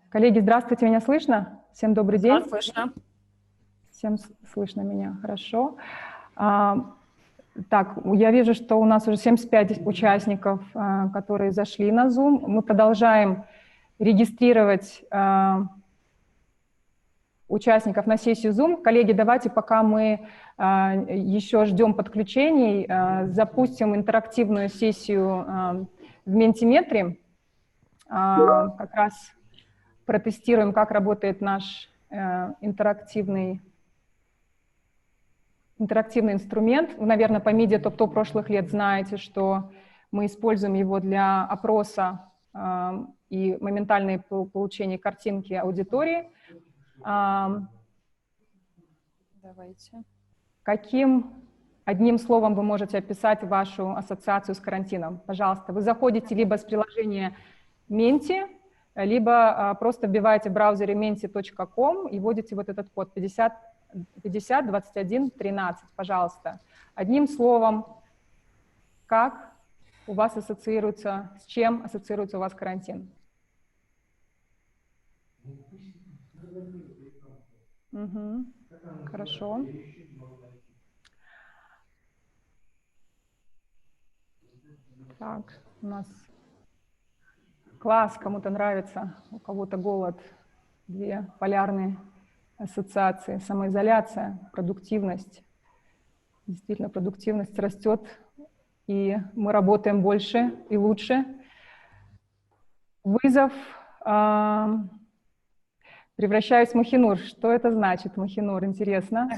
Коллеги, здравствуйте, меня слышно? Всем добрый день. Да, слышно. Всем слышно меня, хорошо. Так, я вижу, что у нас уже 75 участников, которые зашли на Zoom. Мы продолжаем регистрировать участников на сессию Zoom. Коллеги, давайте, пока мы еще ждем подключений, запустим интерактивную сессию в Mentimeter. Как раз протестируем, как работает наш интерактивный инструмент. Вы, наверное, по MediaTop прошлых лет знаете, что мы используем его для опроса и моментального получения картинки аудитории. Давайте. Каким одним словом вы можете описать вашу ассоциацию с карантином? Пожалуйста, вы заходите либо с приложения Menti, либо просто вбиваете в браузере menti.com и вводите вот этот код 50 21 13, пожалуйста. Одним словом, как у вас ассоциируется, с чем ассоциируется у вас карантин? Угу. Хорошо. Так, у нас класс, кому-то нравится, у кого-то голод, две полярные ассоциации, самоизоляция, продуктивность. Действительно, продуктивность растет, и мы работаем больше и лучше. Вызов. Превращаюсь в Махинур. Что это значит, Махинур? Интересно.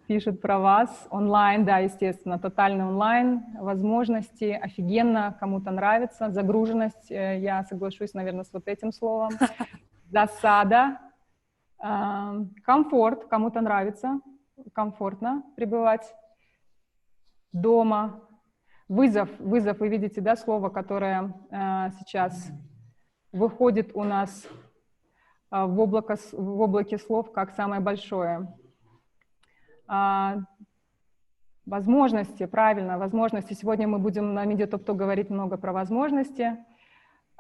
Пишут про вас. Онлайн, да, естественно, тотальный онлайн. Возможности офигенно, кому-то нравится. Загруженность, я соглашусь, наверное, с вот этим словом. Засада. Комфорт, кому-то нравится. Комфортно пребывать дома. Вызов, вы видите, да, слово, которое сейчас выходит у нас в облаке слов как самое большое. Возможности, правильно, возможности. Сегодня мы будем на MediaTop говорить много про возможности.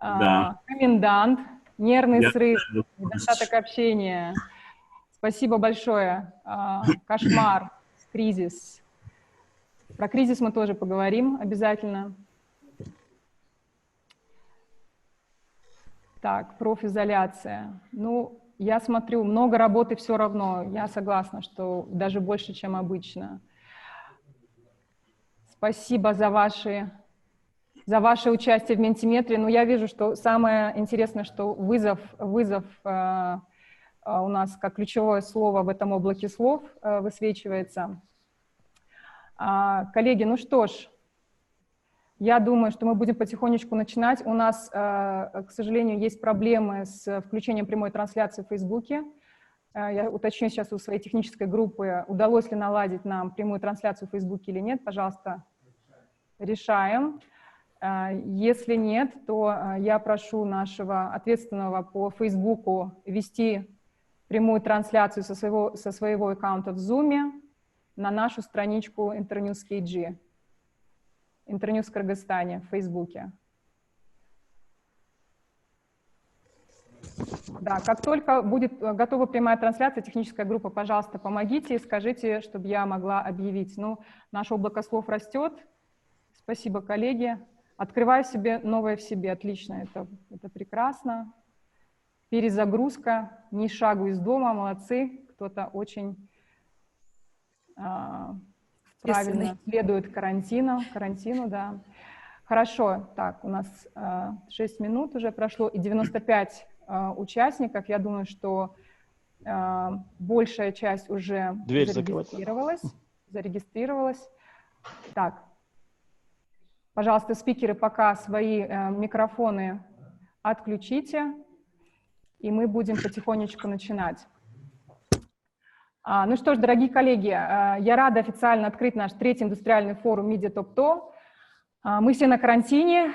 Да. Комендант, нервный срыв, недостаток общения. Спасибо большое. Кошмар, кризис. Про кризис мы тоже поговорим обязательно. Так, профизоляция. Ну, я смотрю, много работы все равно. Я согласна, что даже больше, чем обычно. Спасибо за ваше участие в Mentimeter. Но я вижу, что самое интересное, что вызов у нас как ключевое слово в этом облаке слов высвечивается. Коллеги, ну что ж, я думаю, что мы будем потихонечку начинать. У нас, к сожалению, есть проблемы с включением прямой трансляции в Фейсбуке. Я уточню сейчас у своей технической группы, удалось ли наладить нам прямую трансляцию в Фейсбуке или нет. Пожалуйста, решаем. Если нет, то я прошу нашего ответственного по Фейсбуку вести прямую трансляцию со своего аккаунта в Zoom на нашу страничку Internews KG, Internews в Кыргызстане в Фейсбуке. Да, как только будет готова прямая трансляция, техническая группа, пожалуйста, помогите и скажите, чтобы я могла объявить. Ну, наше облако слов растет. Спасибо, коллеги. Открываю себе новое в себе. Отлично, это прекрасно. Перезагрузка, ни шагу из дома, молодцы. Кто-то очень правильно следует карантину, да. Хорошо, так, у нас 6 минут уже прошло, и 95 участников. Я думаю, что большая часть уже зарегистрировалась. Так, пожалуйста, спикеры, пока свои микрофоны отключите, и мы будем потихонечку начинать. Ну что ж, дорогие коллеги, я рада официально открыть наш 3-й индустриальный форум MediaTop. Мы все на карантине,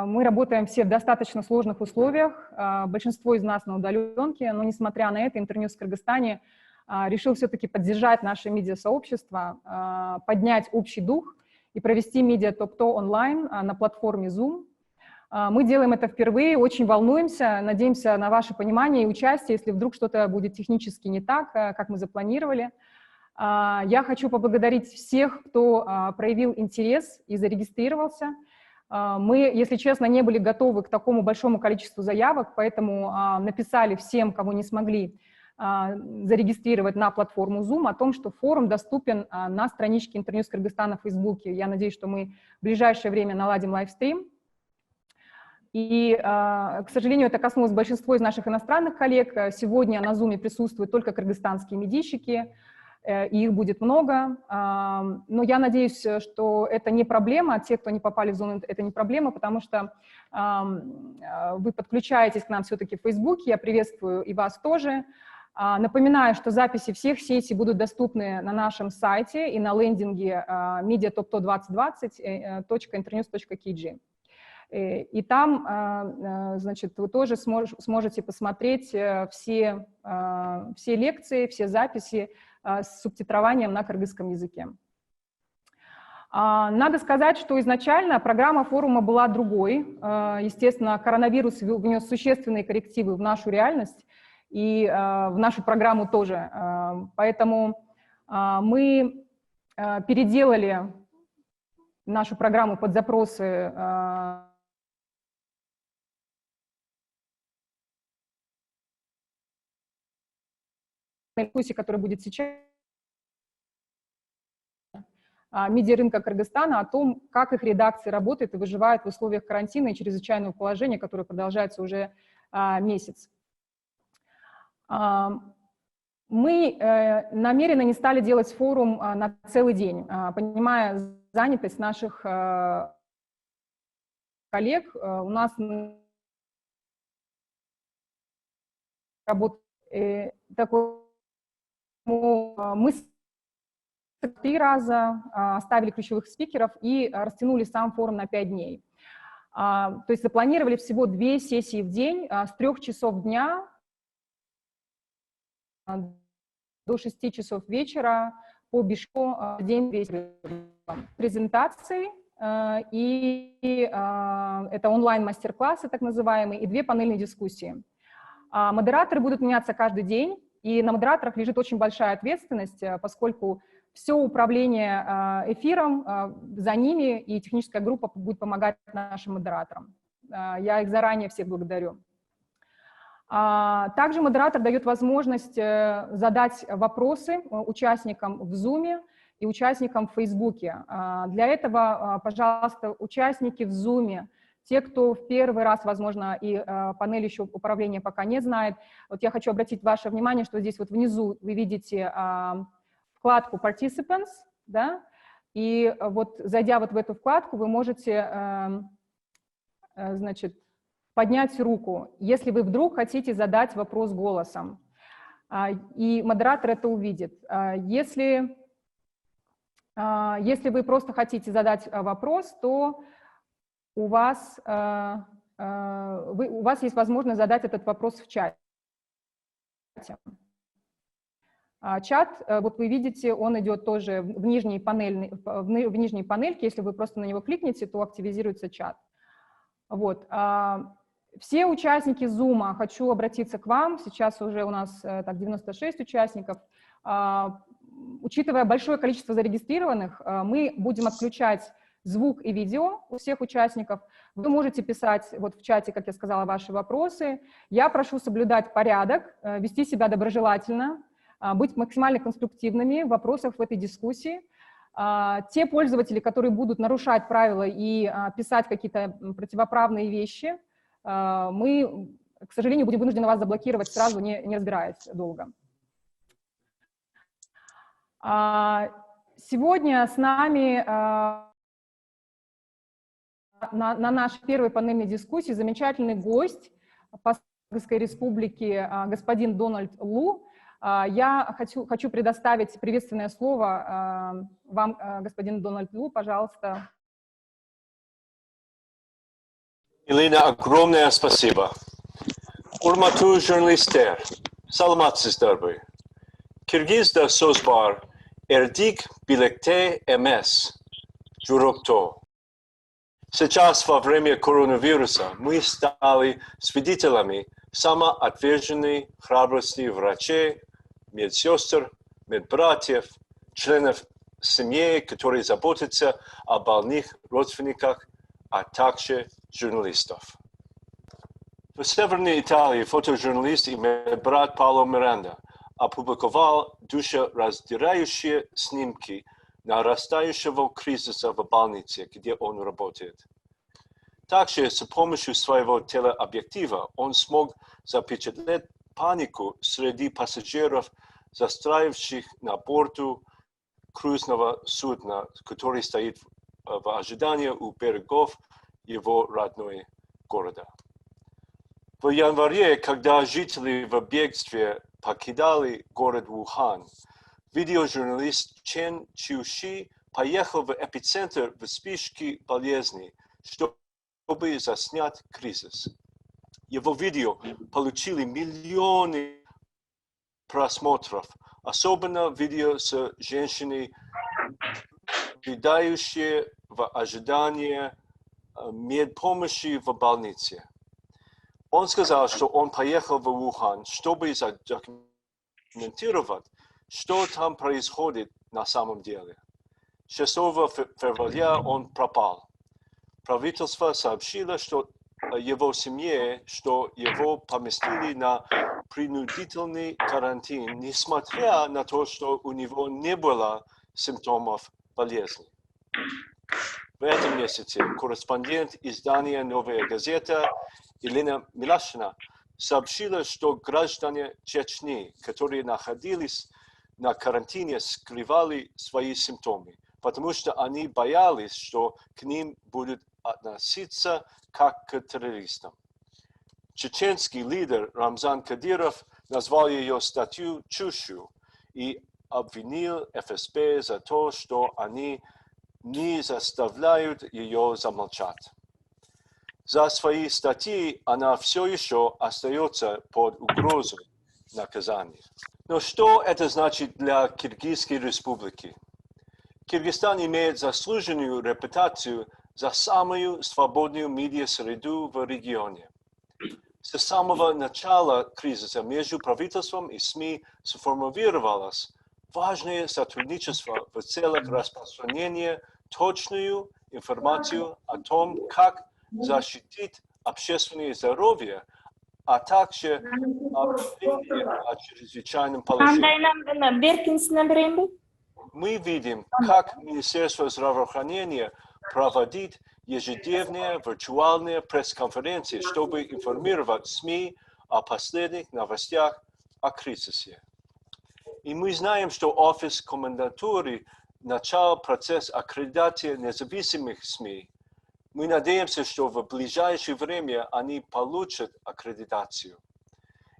мы работаем все в достаточно сложных условиях, большинство из нас на удаленке, но несмотря на это, Интерньюз в Кыргызстане решил все-таки поддержать наше медиасообщество, поднять общий дух и провести MediaTop онлайн на платформе Zoom. Мы делаем это впервые, очень волнуемся, надеемся на ваше понимание и участие, если вдруг что-то будет технически не так, как мы запланировали. Я хочу поблагодарить всех, кто проявил интерес и зарегистрировался. Мы, если честно, не были готовы к такому большому количеству заявок, поэтому написали всем, кого не смогли зарегистрировать на платформу Zoom, о том, что форум доступен на страничке Интерньюз Кыргызстана в Фейсбуке. Я надеюсь, что мы в ближайшее время наладим лайвстрим. И, к сожалению, это коснулось большинства из наших иностранных коллег. Сегодня на Zoom присутствуют только кыргызстанские медийщики, и их будет много. Но я надеюсь, что это не проблема. Те, кто не попали в Zoom, это не проблема, потому что вы подключаетесь к нам все-таки в Фейсбуке. Я приветствую и вас тоже. Напоминаю, что записи всех сессий будут доступны на нашем сайте и на лендинге mediatop120.internews.kg. И там, значит, вы тоже сможете посмотреть все лекции, все записи с субтитрованием на кыргызском языке. Надо сказать, что изначально программа форума была другой. Естественно, коронавирус внес существенные коррективы в нашу реальность и в нашу программу тоже. Поэтому мы переделали нашу программу под запросы дискуссии, которая будет сейчас, медиарынка Кыргызстана, о том, как их редакции работают и выживают в условиях карантина и чрезвычайного положения, которое продолжается уже месяц. Мы намеренно не стали делать форум на целый день, понимая занятость наших коллег. У нас работает такой... Мы 3 раза оставили ключевых спикеров и растянули сам форум на 5 дней. То есть запланировали всего 2 сессии в день с 3 часов дня до 6 часов вечера по Бишку, день весь презентации, и это онлайн-мастер-классы, так называемые, и 2 панельные дискуссии. Модераторы будут меняться каждый день, и на модераторах лежит очень большая ответственность, поскольку все управление эфиром за ними, и техническая группа будет помогать нашим модераторам. Я их заранее всех благодарю. Также модератор дает возможность задать вопросы участникам в Zoom и участникам в Фейсбуке. Для этого, пожалуйста, участники в Zoom, те, кто в первый раз, возможно, и панель еще управления пока не знает, вот я хочу обратить ваше внимание, что здесь вот внизу вы видите вкладку Participants, да, и вот зайдя вот в эту вкладку, вы можете, значит, поднять руку, если вы вдруг хотите задать вопрос голосом, и модератор это увидит. Если вы просто хотите задать вопрос, то у вас есть возможность задать этот вопрос в чате. Чат, вот вы видите, он идет тоже в нижней панельке, если вы просто на него кликните, то активизируется чат. Вот. Все участники Zoom, хочу обратиться к вам, сейчас уже у нас так, 96 участников. Учитывая большое количество зарегистрированных, мы будем отключать звук и видео у всех участников. Вы можете писать вот в чате, как я сказала, ваши вопросы. Я прошу соблюдать порядок, вести себя доброжелательно, быть максимально конструктивными в вопросах в этой дискуссии. Те пользователи, которые будут нарушать правила и писать какие-то противоправные вещи, мы, к сожалению, будем вынуждены вас заблокировать сразу, не разбираясь долго. Сегодня с нами на нашей первой панельной дискуссии замечательный гость Кыргызской республики господин Дональд Лу. Я хочу предоставить приветственное слово вам, господин Дональд Лу, пожалуйста. Елена, огромное спасибо. Урмату журналистер, саламатсыздар вы. Киргизда söz var, erdik birlikte emez, jurukto. Сейчас, во время коронавируса, мы стали свидетелями самоотверженной храбрости врачей, медсестер, медбратьев, членов семьи, которые заботятся о больных родственниках, а также журналистов. В Северной Италии фотожурналист и медбрат Паоло Миранда опубликовал душераздирающие снимки нарастающего кризиса в больнице, где он работает. Также с помощью своего телеобъектива он смог запечатлеть панику среди пассажиров, застраивших на борту круизного судна, который стоит в ожидании у берегов его родной города. В январе, когда жители в бегстве покидали город Вухан, видеожурналист Чен Чиуши поехал в эпицентр вспышки болезни, чтобы заснять кризис. Его видео получили миллионы просмотров, особенно видео с женщиной, рыдающей в ожидании медпомощи в больнице. Он сказал, что он поехал в Вухан, чтобы задокументировать, что там происходит на самом деле. 6 февраля он пропал. Правительство сообщило, что его семье, что его поместили на принудительный карантин, несмотря на то, что у него не было симптомов болезни. В этом месяце корреспондент издания «Новая газета» Елена Милашина сообщила, что граждане Чечни, которые находились на карантине, скрывали свои симптомы, потому что они боялись, что к ним будут относиться как к террористам. Чеченский лидер Рамзан Кадиров назвал ее статью чушью и обвинил ФСБ за то, что они не заставляют ее замолчать. За свои статьи она все еще остается под угрозой наказания. Но что это значит для Киргизской республики? Кыргызстан имеет заслуженную репутацию за самую свободную медиа-среду в регионе. С самого начала кризиса между правительством и СМИ сформулировалось важное сотрудничество в целях распространения точную информацию о том, как защитить общественное здоровье, а также объявление о чрезвычайном положении. Мы видим, как Министерство здравоохранения проводит ежедневные виртуальные пресс-конференции, чтобы информировать СМИ о последних новостях о кризисе. И мы знаем, что офис комендатуры начал процесс аккредитации независимых СМИ. Мы надеемся, что в ближайшее время они получат аккредитацию.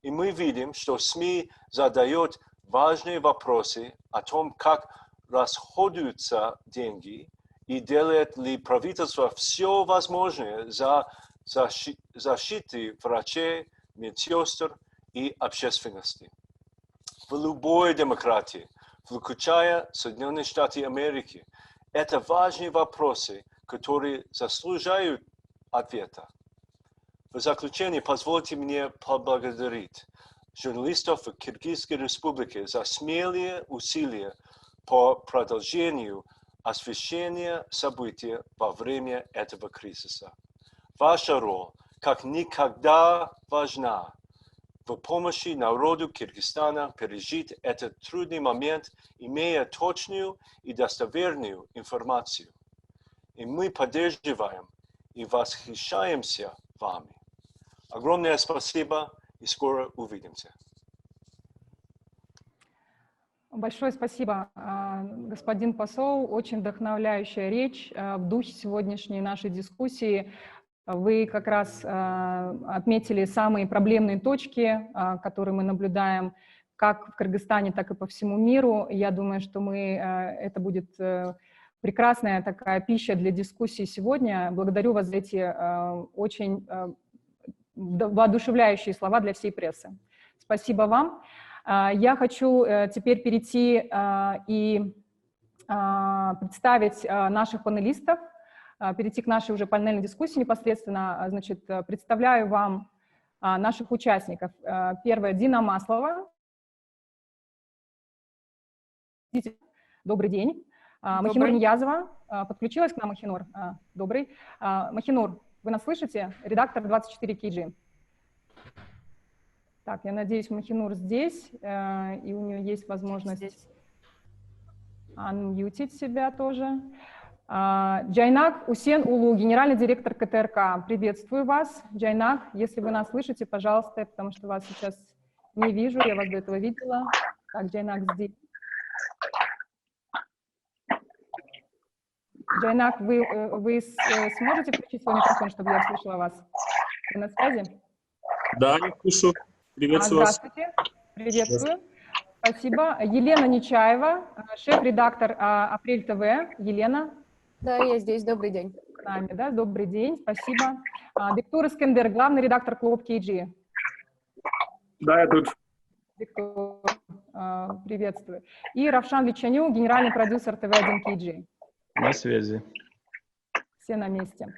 И мы видим, что СМИ задают важные вопросы о том, как расходуются деньги и делает ли правительство все возможное за защитой врачей, медсестер и общественности. В любой демократии, включая Соединенные Штаты Америки, это важные вопросы, которые заслуживают ответа. В заключение позвольте мне поблагодарить журналистов в Киргизской республике за смелые усилия по продолжению освещения событий во время этого кризиса. Ваша роль как никогда важна в помощи народу Кыргызстана пережить этот трудный момент, имея точную и достоверную информацию. И мы поддерживаем и восхищаемся вами. Огромное спасибо и скоро увидимся. Большое спасибо, господин посол. Очень вдохновляющая речь в духе сегодняшней нашей дискуссии. Вы как раз отметили самые проблемные точки, которые мы наблюдаем как в Кыргызстане, так и по всему миру. Я думаю, что это будет прекрасная такая пища для дискуссии сегодня. Благодарю вас за эти очень воодушевляющие слова для всей прессы. Спасибо вам. Я хочу теперь перейти и представить наших панелистов. перейти к нашей уже панельной дискуссии непосредственно, значит, представляю вам наших участников. Первая — Дина Маслова. Добрый день. Махинур Ниязова подключилась к нам. Махинур, добрый. Махинур, вы нас слышите? Редактор 24KG. Так, я надеюсь, Махинур здесь, и у нее есть возможность анмьютить себя тоже. Джайнак Усен Улу, генеральный директор КТРК. Приветствую вас. Джайнак, если вы нас слышите, пожалуйста, потому что вас сейчас не вижу, я вас до этого видела. Так, Джайнак здесь. Джайнак, вы сможете включить свой микрофон, чтобы я услышала вас? Вы на связи? Да, я слышу. Приветствую вас. Здравствуйте. Приветствую. Спасибо. Елена Нечаева, шеф-редактор Апрель ТВ. Елена. Да, я здесь. Добрый день. С нами, да? Добрый день. Спасибо. Виктор Искендер, главный редактор Клуб KG. Да, я тут. Виктор, приветствую. И Равшан Личаню, генеральный продюсер ТВ1 KG. На связи. Все на месте.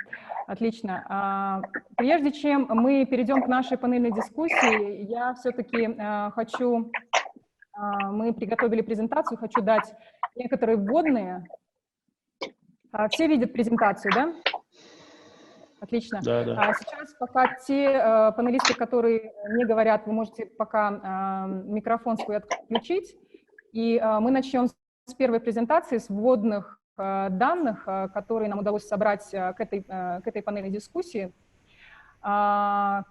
Отлично. Прежде чем мы перейдем к нашей панельной дискуссии, я все-таки хочу, мы приготовили презентацию, хочу дать некоторые вводные. Все видят презентацию, да? Отлично. Да, да. Сейчас пока те панелисты, которые не говорят, вы можете пока микрофон свой отключить, и мы начнем с первой презентации, с вводных данных, которые нам удалось собрать к этой панельной дискуссии. Какова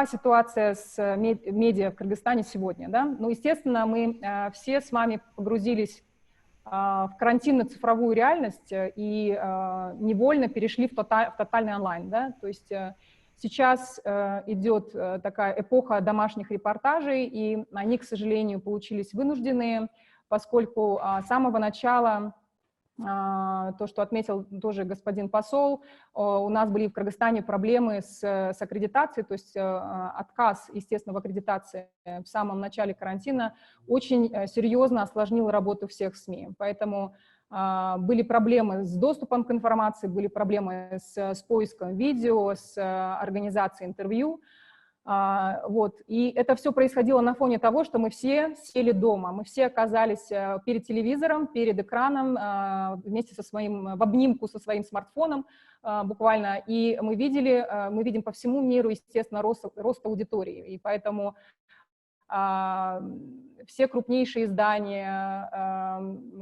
ситуация с медиа в Кыргызстане сегодня? Да? Ну, естественно, мы все с вами погрузились в карантинно-цифровую реальность и невольно перешли в тотальный онлайн. Да? То есть сейчас идет такая эпоха домашних репортажей, и они, к сожалению, получились вынужденные, поскольку с самого начала, то, что отметил тоже господин посол, у нас были в Кыргызстане проблемы с аккредитацией, то есть отказ, естественно, в аккредитации в самом начале карантина очень серьезно осложнил работу всех СМИ. Поэтому были проблемы с доступом к информации, были проблемы с поиском видео, с организацией интервью. Вот. И это все происходило на фоне того, что мы все сели дома, мы все оказались перед телевизором, перед экраном, вместе в обнимку со своим смартфоном буквально, и мы видим по всему миру, естественно, рост аудитории, и поэтому все крупнейшие издания,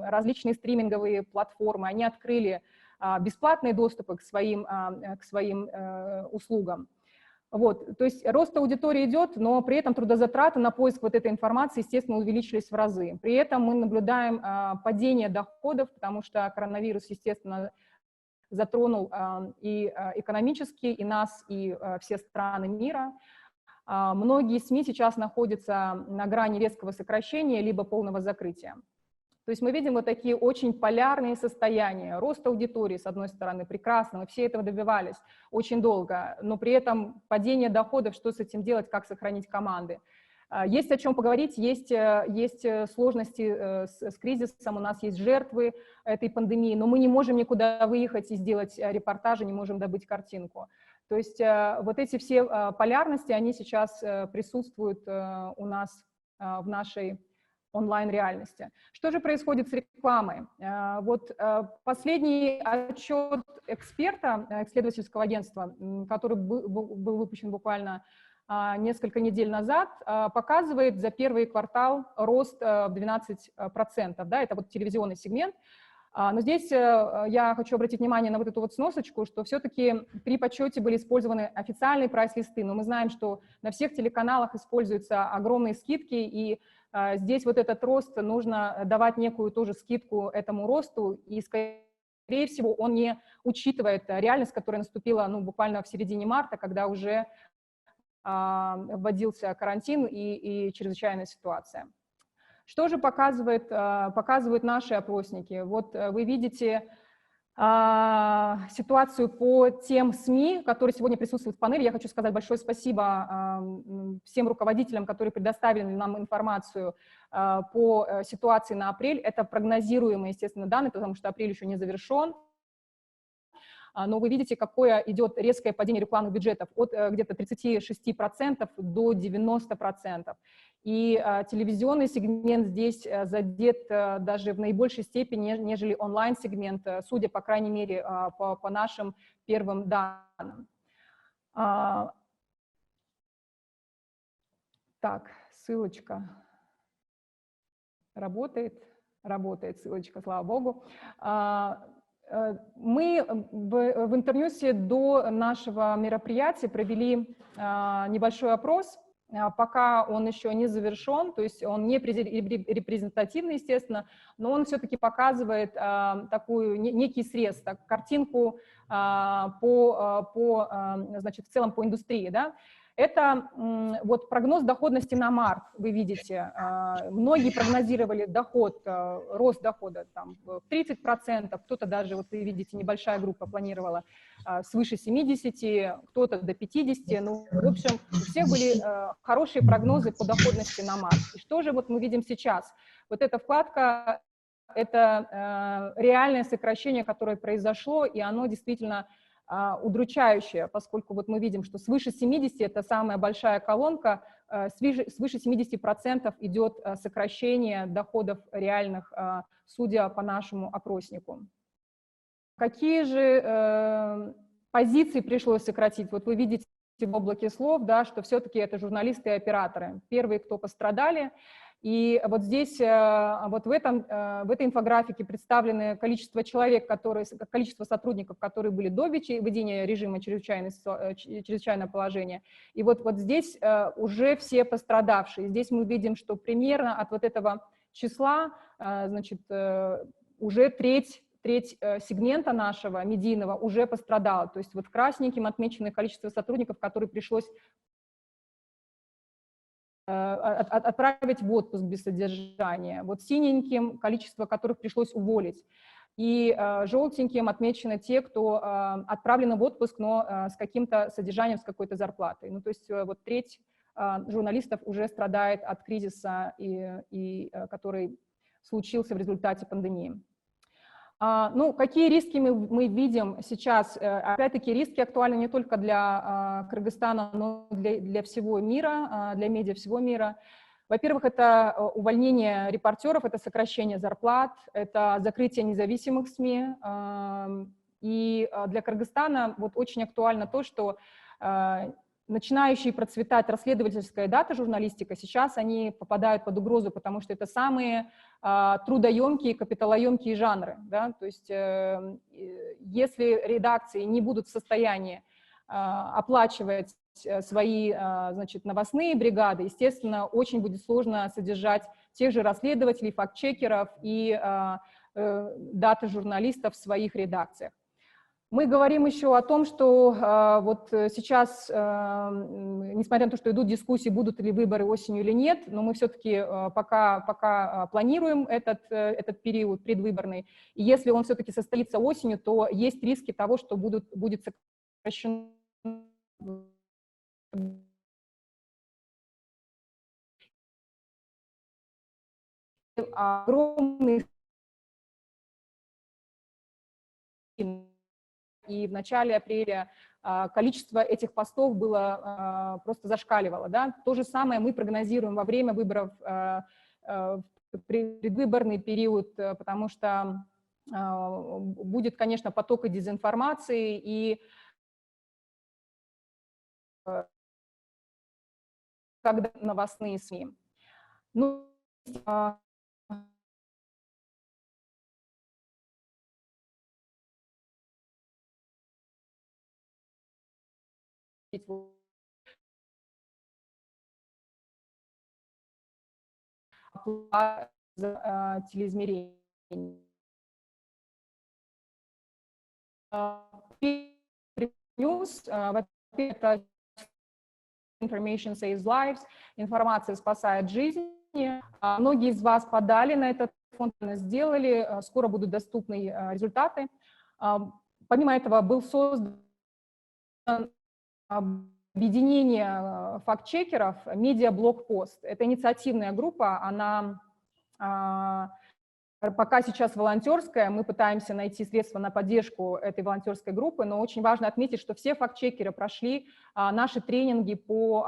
различные стриминговые платформы, они открыли бесплатные доступы к своим услугам. Вот, то есть рост аудитории идет, но при этом трудозатраты на поиск вот этой информации, естественно, увеличились в разы. При этом мы наблюдаем падение доходов, потому что коронавирус, естественно, затронул и экономически, и нас, и все страны мира. Многие СМИ сейчас находятся на грани резкого сокращения либо полного закрытия. То есть мы видим вот такие очень полярные состояния. Рост аудитории, с одной стороны, прекрасно, мы все этого добивались очень долго, но при этом падение доходов, что с этим делать, как сохранить команды. Есть о чем поговорить, есть сложности с кризисом, у нас есть жертвы этой пандемии, но мы не можем никуда выехать и сделать репортажи, не можем добыть картинку. То есть вот эти все полярности, они сейчас присутствуют у нас в нашей онлайн-реальности. Что же происходит с рекламой? Вот последний отчет эксперта, исследовательского агентства, который был выпущен буквально несколько недель назад, показывает за первый квартал рост в 12%. Да, это вот телевизионный сегмент. Но здесь я хочу обратить внимание на вот эту вот сносочку, что все-таки при подсчете были использованы официальные прайс-листы, но мы знаем, что на всех телеканалах используются огромные скидки, и здесь вот этот рост нужно давать некую тоже скидку этому росту, и, скорее всего, он не учитывает реальность, которая наступила буквально в середине марта, когда уже вводился карантин и чрезвычайная ситуация. Что же показывают наши опросники? Вот вы видите ситуацию по тем СМИ, которые сегодня присутствуют в панели. Я хочу сказать большое спасибо всем руководителям, которые предоставили нам информацию по ситуации на апрель. Это прогнозируемые, естественно, данные, потому что апрель еще не завершен. но вы видите, какое идет резкое падение рекламных бюджетов от где-то 36% до 90%. И телевизионный сегмент здесь задет даже в наибольшей степени, нежели онлайн-сегмент, судя, по крайней мере, по нашим первым данным. Так, ссылочка работает. Работает ссылочка, слава богу. Мы в Интерньюсе до нашего мероприятия провели небольшой опрос. Пока он еще не завершен, то есть он не репрезентативный, естественно, но он все-таки показывает некий срез, картинку значит, в целом по индустрии, да. Это вот прогноз доходности на март, вы видите. Многие прогнозировали рост дохода там, в 30%, кто-то даже, вот вы видите, небольшая группа планировала свыше 70%, кто-то до 50%. Ну, в общем, у всех были хорошие прогнозы по доходности на март. И что же вот мы видим сейчас? Вот эта вкладка – это реальное сокращение, которое произошло, и оно действительно удручающее, поскольку вот мы видим, что свыше 70% это самая большая колонка, свыше 70% идет сокращение доходов реальных, судя по нашему опроснику. Какие же позиции пришлось сократить? Вот вы видите в облаке слов, да, что все-таки это журналисты и операторы. Первые, кто пострадали. И вот здесь, вот в этой инфографике представлены количество человек, количество сотрудников, которые были до введения режима чрезвычайного положения. И вот здесь уже все пострадавшие. Здесь мы видим, что примерно от вот этого числа, значит, уже треть сегмента нашего медийного уже пострадала. То есть вот красненьким отмечено количество сотрудников, которые пришлось отправить в отпуск без содержания, вот синеньким количество которых пришлось уволить, и желтеньким отмечены те, кто отправлен в отпуск, но с каким-то содержанием, с какой-то зарплатой. Ну, то есть вот треть журналистов уже страдает от кризиса, который случился в результате пандемии. Ну, какие риски мы видим сейчас? Опять-таки, риски актуальны не только для Кыргызстана, но и для всего мира, для медиа всего мира. Во-первых, это увольнение репортеров, это сокращение зарплат, это закрытие независимых СМИ. И для Кыргызстана вот очень актуально то, что начинающие процветать расследовательская дата-журналистика, сейчас они попадают под угрозу, потому что это самые трудоемкие, капиталоемкие жанры. Да? То есть если редакции не будут в состоянии оплачивать свои, значит, новостные бригады, естественно, очень будет сложно содержать тех же расследователей, факт-чекеров и дата-журналистов в своих редакциях. Мы говорим еще о том, что вот сейчас, несмотря на то, что идут дискуссии, будут ли выборы осенью или нет, но мы все-таки пока планируем этот период предвыборный. И если он все-таки состоится осенью, то есть риски того, что будет сокращен огромный. И в начале апреля количество этих постов было просто зашкаливало. Да? То же самое мы прогнозируем во время выборов, в предвыборный период, потому что будет, конечно, поток дезинформации и когда новостные СМИ. Ну, телеизмерение. News, это information saves lives, информация спасает жизни. Многие из вас подали на этот фонд, сделали, скоро будут доступны результаты. Помимо этого был создан объединение факт-чекеров «Медиаблокпост». Это инициативная группа, она пока сейчас волонтерская, мы пытаемся найти средства на поддержку этой волонтерской группы, но очень важно отметить, что все фактчекеры прошли наши тренинги по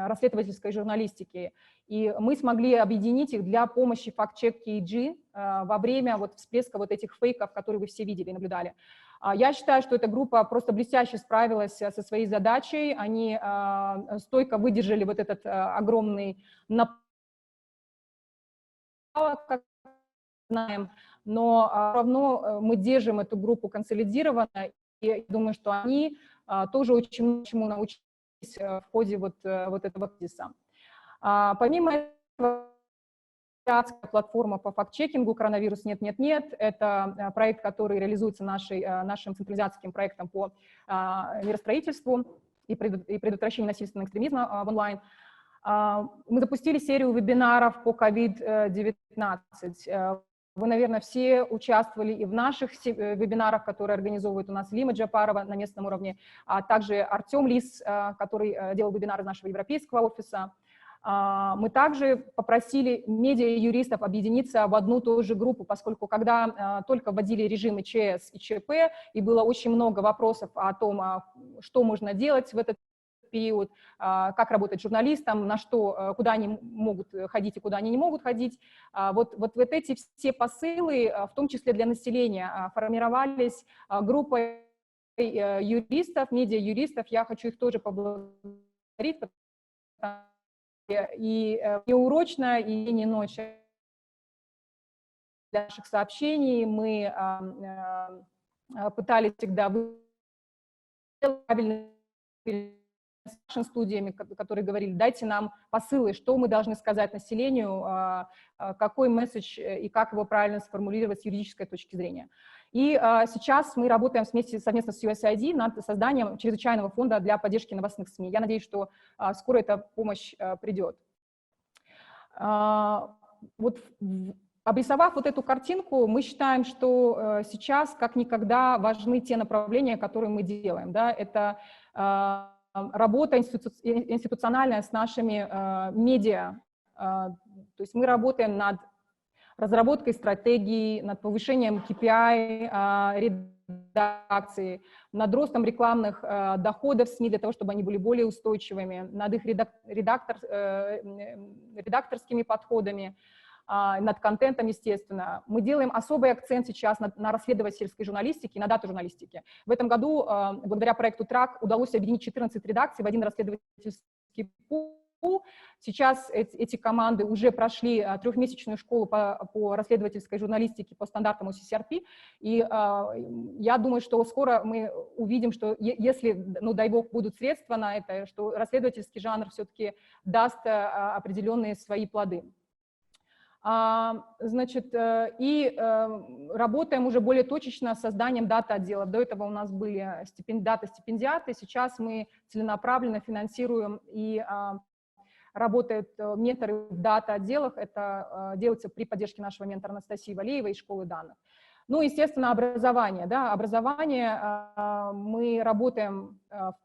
расследовательской журналистике, и мы смогли объединить их для помощи фактчек KG во время вот всплеска вот этих фейков, которые вы все видели и наблюдали. Я считаю, что эта группа просто блестяще справилась со своей задачей, они стойко выдержали вот этот огромный напор, как знаем, но равно мы держим эту группу консолидированно, и я думаю, что они тоже очень чему научились в ходе вот этого кризиса. Помимо этого, платформа по фактчекингу «Коронавирус нет-нет-нет» — это проект, который реализуется нашим централизаторским проектом по миростроительству и предотвращению насильственного экстремизма в онлайн. Мы запустили серию вебинаров по COVID-19. Вы, наверное, все участвовали и в наших вебинарах, которые организовывает у нас Лима Джапарова на местном уровне, а также Артем Лис, который делал вебинар из нашего европейского офиса. Мы также попросили медиа-юристов объединиться в одну и ту же группу, поскольку когда только вводили режимы ЧС и ЧП, и было очень много вопросов о том, что можно делать в этот период, как работать журналистам, на что, куда они могут ходить и куда они не могут ходить. Вот эти все посылы, в том числе для населения, формировались группой юристов, медиа-юристов. Я хочу их тоже поблагодарить, и неурочно, и не ночью для наших сообщений мы пытались всегда правильно с нашими студиями, которые говорили: дайте нам посылы, что мы должны сказать населению, какой месседж и как его правильно сформулировать с юридической точки зрения. И сейчас мы работаем совместно с USAID над созданием чрезвычайного фонда для поддержки новостных СМИ. Я надеюсь, что скоро эта помощь придет. Вот, обрисовав вот эту картинку, мы считаем, что сейчас как никогда важны те направления, которые мы делаем. Да? Это работа институциональная с нашими медиа. То есть мы работаем над разработкой стратегий, над повышением KPI редакции, над ростом рекламных доходов СМИ для того, чтобы они были более устойчивыми, над их редакторскими подходами, над контентом, естественно. Мы делаем особый акцент сейчас на расследовательской журналистике, на дата-журналистике. В этом году, благодаря проекту ТРАК, удалось объединить 14 редакций в один расследовательский пул. Сейчас эти команды уже прошли трехмесячную школу по расследовательской журналистике по стандартам OCCRP, и я думаю, что скоро мы увидим, что если, ну, дай бог, будут средства на это, что расследовательский жанр все-таки даст определенные свои плоды. Значит, и работаем уже более точечно с созданием дата-отделов. До этого у нас были дата-стипендиаты, сейчас мы целенаправленно финансируем и работают менторы в дата-отделах, это делается при поддержке нашего ментора Анастасии Валеевой из школы данных. Ну, естественно, образование. Да, образование, мы работаем в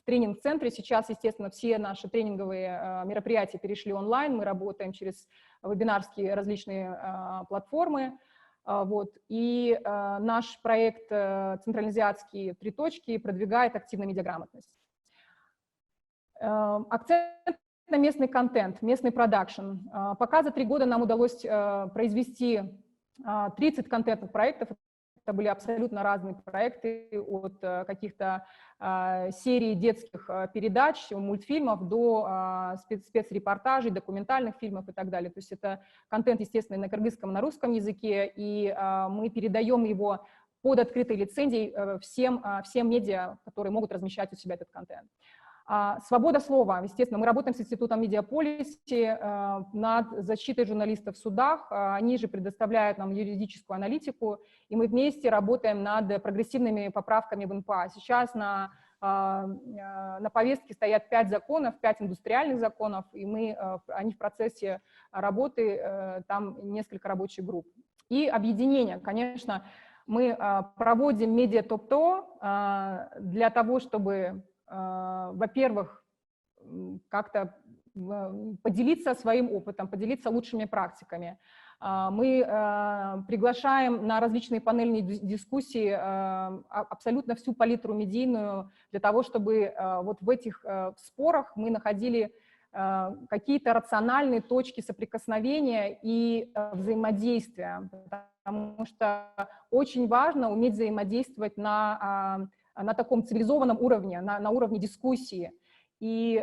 тренинг-центре, сейчас, естественно, все наши тренинговые мероприятия перешли онлайн, мы работаем через вебинарские различные платформы, вот, и наш проект «Централизиатские 3 точки» продвигает активно медиаграмотность. Акцент на местный контент, местный продакшн. Пока за 3 года нам удалось произвести 30 контентных проектов. Это были абсолютно разные проекты, от каких-то серий детских передач, мультфильмов до спецрепортажей, документальных фильмов и так далее. То есть это контент, естественно, на кыргызском, на русском языке, и мы передаем его под открытой лицензией всем медиа, которые могут размещать у себя этот контент. Свобода слова. Естественно, мы работаем с Институтом медиаполиси над защитой журналистов в судах. Они же предоставляют нам юридическую аналитику, и мы вместе работаем над прогрессивными поправками в НПА. Сейчас на повестке стоят 5 законов, 5 индустриальных законов, и они в процессе работы, там несколько рабочих групп. И объединение, конечно, мы проводим медиа-топ-то для того, чтобы, во-первых, как-то поделиться своим опытом, поделиться лучшими практиками. Мы приглашаем на различные панельные дискуссии абсолютно всю палитру медийную для того, чтобы вот в этих спорах мы находили какие-то рациональные точки соприкосновения и взаимодействия, потому что очень важно уметь взаимодействовать на таком цивилизованном уровне, на уровне дискуссии. И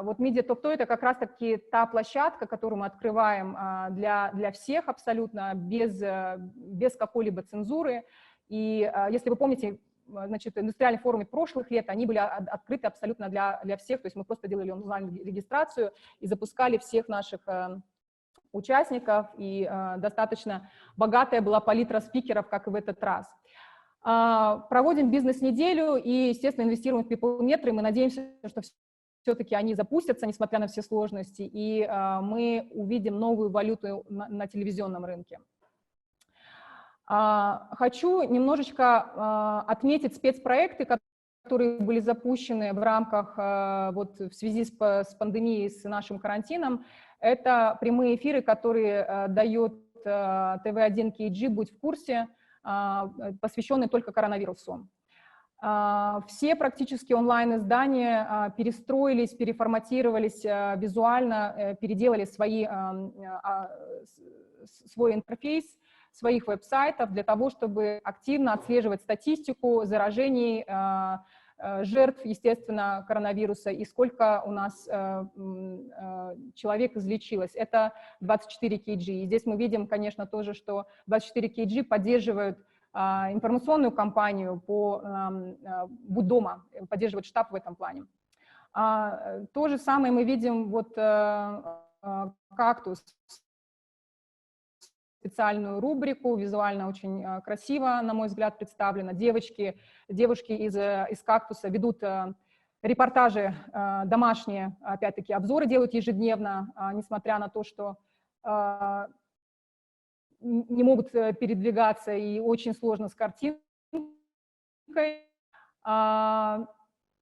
вот Media Talk это как раз-таки та площадка, которую мы открываем для всех абсолютно, без какой-либо цензуры. И если вы помните, значит, индустриальные форумы прошлых лет, они были открыты абсолютно для всех, то есть мы просто делали онлайн-регистрацию и запускали всех наших участников, и достаточно богатая была палитра спикеров, как и в этот раз. Проводим бизнес-неделю и, естественно, инвестируем в people-метры, мы надеемся, что все-таки они запустятся, несмотря на все сложности, и мы увидим новую валюту на телевизионном рынке. Хочу немножечко отметить спецпроекты, которые были запущены в рамках, вот в связи с пандемией, с нашим карантином. Это прямые эфиры, которые дает ТВ1 KG «Будь в курсе», посвященные только коронавирусу. Все практически онлайн-издания перестроились, переформатировались визуально, переделали свой интерфейс своих веб-сайтов для того, чтобы активно отслеживать статистику заражений, жертв, естественно, коронавируса и сколько у нас человек излечилось. Это 24 KG. И здесь мы видим, конечно, тоже, что 24 KG поддерживают информационную кампанию по «Будь дома», поддерживает штаб в этом плане. То же самое мы видим, вот «Кактус», специальную рубрику, визуально очень красиво, на мой взгляд, представлено. Девушки из «Кактуса» ведут репортажи домашние, опять-таки, обзоры делают ежедневно, несмотря на то, что не могут передвигаться и очень сложно с картинкой.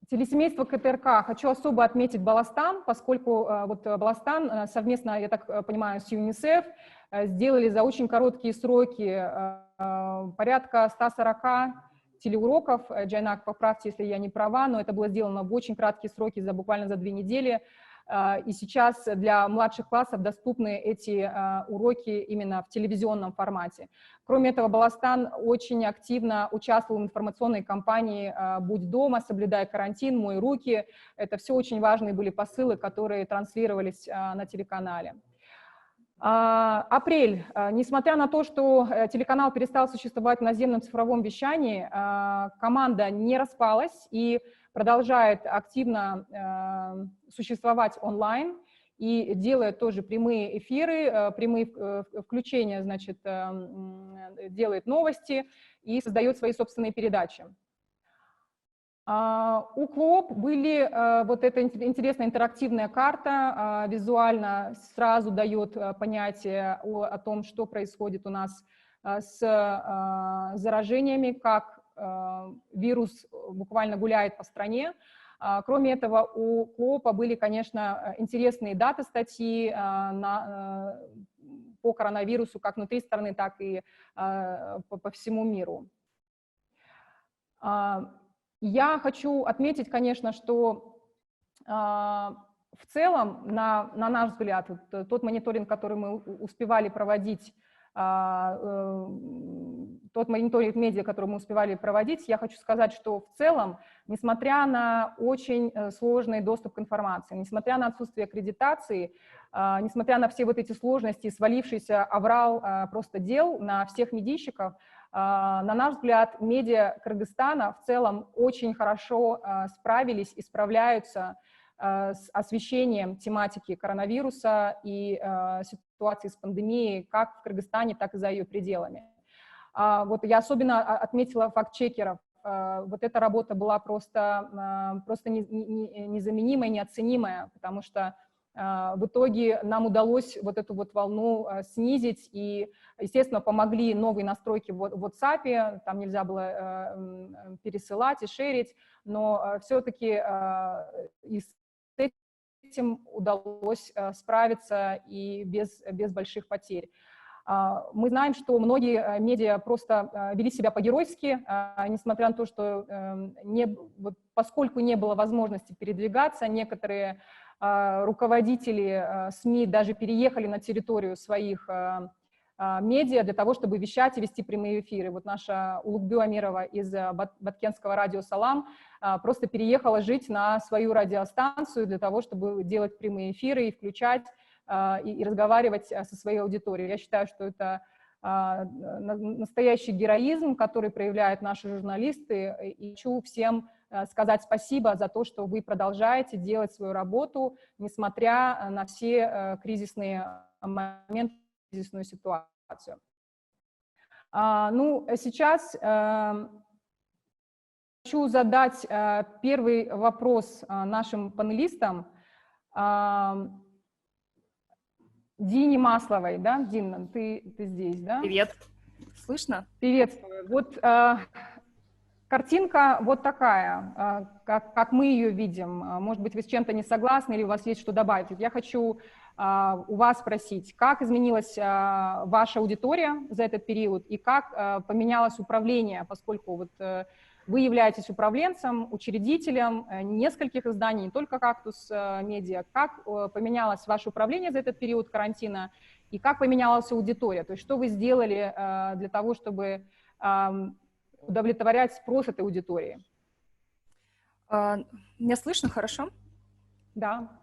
Телесемейство КТРК. Хочу особо отметить Баластан, поскольку вот Баластан совместно, я так понимаю, с ЮНИСЕФ сделали за очень короткие сроки порядка 140 телеуроков. Джайнак, поправьте, если я не права, но это было сделано в очень краткие сроки, буквально за 2 недели. И сейчас для младших классов доступны эти уроки именно в телевизионном формате. Кроме этого, Баластан очень активно участвовал в информационной кампании «Будь дома», «Соблюдай карантин», «Мой руки». Это все очень важные были посылы, которые транслировались на телеканале. Апрель. Несмотря на то, что телеканал перестал существовать в наземном цифровом вещании, команда не распалась и продолжает активно существовать онлайн и делает тоже прямые эфиры, прямые включения, значит, делает новости и создает свои собственные передачи. У КВОП были вот эта интересная интерактивная карта, визуально сразу дает понятие о том, что происходит у нас с заражениями, как вирус буквально гуляет по стране. Кроме этого, у КВОПа были, конечно, интересные дата-статьи по коронавирусу как внутри страны, так и по всему миру. Я хочу отметить, конечно, что в целом, на наш взгляд, тот мониторинг, который мы успевали проводить, тот мониторинг медиа, который мы успевали проводить, я хочу сказать, что в целом, несмотря на очень сложный доступ к информации, несмотря на отсутствие аккредитации, несмотря на все вот эти сложности, свалившийся аврал просто дел на всех медийщиков, на наш взгляд, медиа Кыргызстана в целом очень хорошо справились и справляются с освещением тематики коронавируса и ситуации с пандемией как в Кыргызстане, так и за ее пределами. Вот я особенно отметила факт-чекеров. Вот эта работа была просто незаменимая, неоценимая, потому что в итоге нам удалось вот эту вот волну снизить, и, естественно, помогли новые настройки в WhatsApp, там нельзя было пересылать и шерить, но все-таки и с этим удалось справиться и без больших потерь. Мы знаем, что многие медиа просто вели себя по-геройски, несмотря на то, что поскольку не было возможности передвигаться, некоторые руководители СМИ даже переехали на территорию своих медиа для того, чтобы вещать и вести прямые эфиры. Вот наша Улугбю Амирова из Баткенского радио «Салам» просто переехала жить на свою радиостанцию для того, чтобы делать прямые эфиры и включать и разговаривать со своей аудиторией. Я считаю, что это настоящий героизм, который проявляют наши журналисты, и хочу всем сказать спасибо за то, что вы продолжаете делать свою работу, несмотря на все кризисные моменты, кризисную ситуацию. Сейчас хочу задать первый вопрос нашим панелистам. Дине Масловой, да? Дина, ты здесь, да? Привет. Слышно? Приветствую. Вот картинка вот такая, как мы ее видим. Может быть, вы с чем-то не согласны или у вас есть что добавить. Я хочу у вас спросить, как изменилась ваша аудитория за этот период и как поменялось управление, поскольку вот вы являетесь управленцем, учредителем нескольких изданий, не только «Кактус Медиа». Как поменялось ваше управление за этот период карантина и как поменялась аудитория? То есть что вы сделали для того, чтобы удовлетворять спрос этой аудитории? Меня слышно хорошо? Да.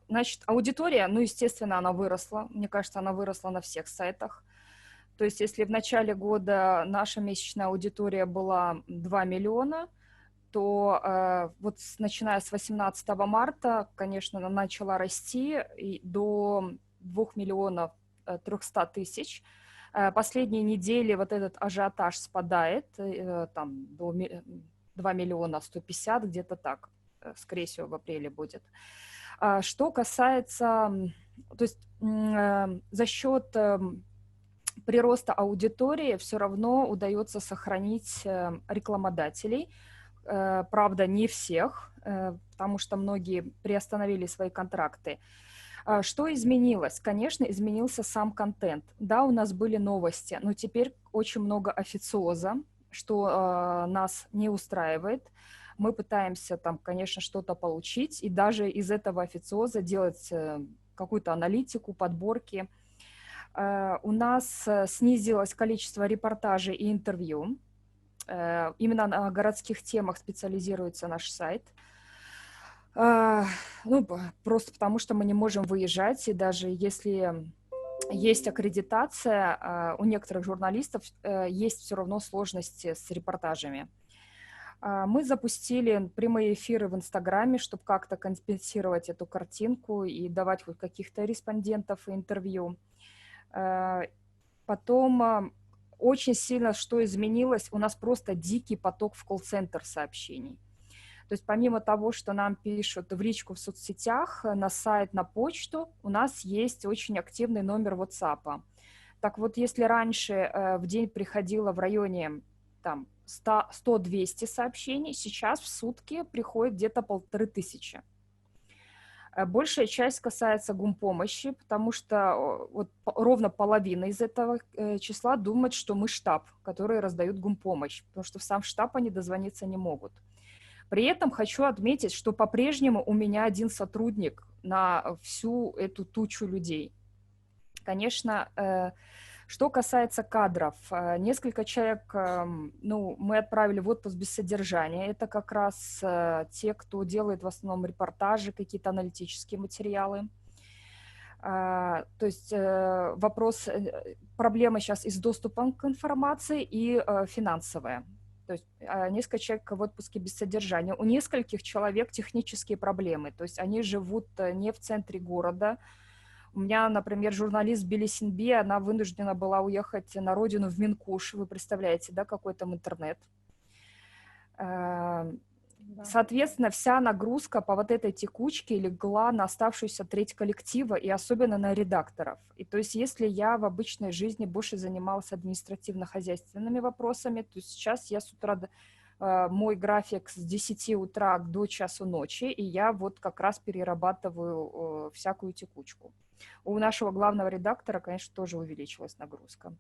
Значит, аудитория, ну, естественно, она выросла. Мне кажется, она выросла на всех сайтах. То есть если в начале года наша месячная аудитория была 2 миллиона, то вот начиная с 18 марта, конечно, она начала расти до 2 миллионов 300 тысяч. Последние недели вот этот ажиотаж спадает, там до 2 миллиона 150, где-то так, скорее всего, в апреле будет. Что касается, то есть за счет прироста аудитории все равно удается сохранить рекламодателей. Правда, не всех, потому что многие приостановили свои контракты. Что изменилось? Конечно, изменился сам контент. Да, у нас были новости, но теперь очень много официоза, что нас не устраивает. Мы пытаемся там, конечно, что-то получить, и даже из этого официоза делать какую-то аналитику, подборки. У нас снизилось количество репортажей и интервью. Именно на городских темах специализируется наш сайт. Ну, просто потому что мы не можем выезжать, и даже если есть аккредитация, у некоторых журналистов есть все равно сложности с репортажами. Мы запустили прямые эфиры в Инстаграме, чтобы как-то компенсировать эту картинку и давать хоть каких-то респондентов и интервью. Потом очень сильно, что изменилось, у нас просто дикий поток в колл-центр сообщений. То есть помимо того, что нам пишут в личку в соцсетях, на сайт, на почту, у нас есть очень активный номер WhatsApp. Так вот, если раньше в день приходило в районе там 100-200 сообщений, сейчас в сутки приходит где-то 1500. Большая часть касается гумпомощи, потому что вот ровно половина из этого числа думает, что мы штаб, который раздает гумпомощь, потому что в сам штаб они дозвониться не могут. При этом хочу отметить, что по-прежнему у меня один сотрудник на всю эту тучу людей. Конечно, что касается кадров, несколько человек, ну, мы отправили в отпуск без содержания. Это как раз те, кто делает в основном репортажи, какие-то аналитические материалы. То есть вопрос, проблема сейчас и с доступом к информации, и финансовая. То есть несколько человек в отпуске без содержания. У нескольких человек технические проблемы. То есть они живут не в центре города. У меня, например, журналист Белисинби, она вынуждена была уехать на родину в Минкуш. Вы представляете, да, какой там интернет. Соответственно, вся нагрузка по вот этой текучке легла на оставшуюся треть коллектива и особенно на редакторов. И то есть если я в обычной жизни больше занималась административно-хозяйственными вопросами, то сейчас я с утра мой график с 10 утра до часу ночи, и я вот как раз перерабатываю всякую текучку. У нашего главного редактора, конечно, тоже увеличилась нагрузка.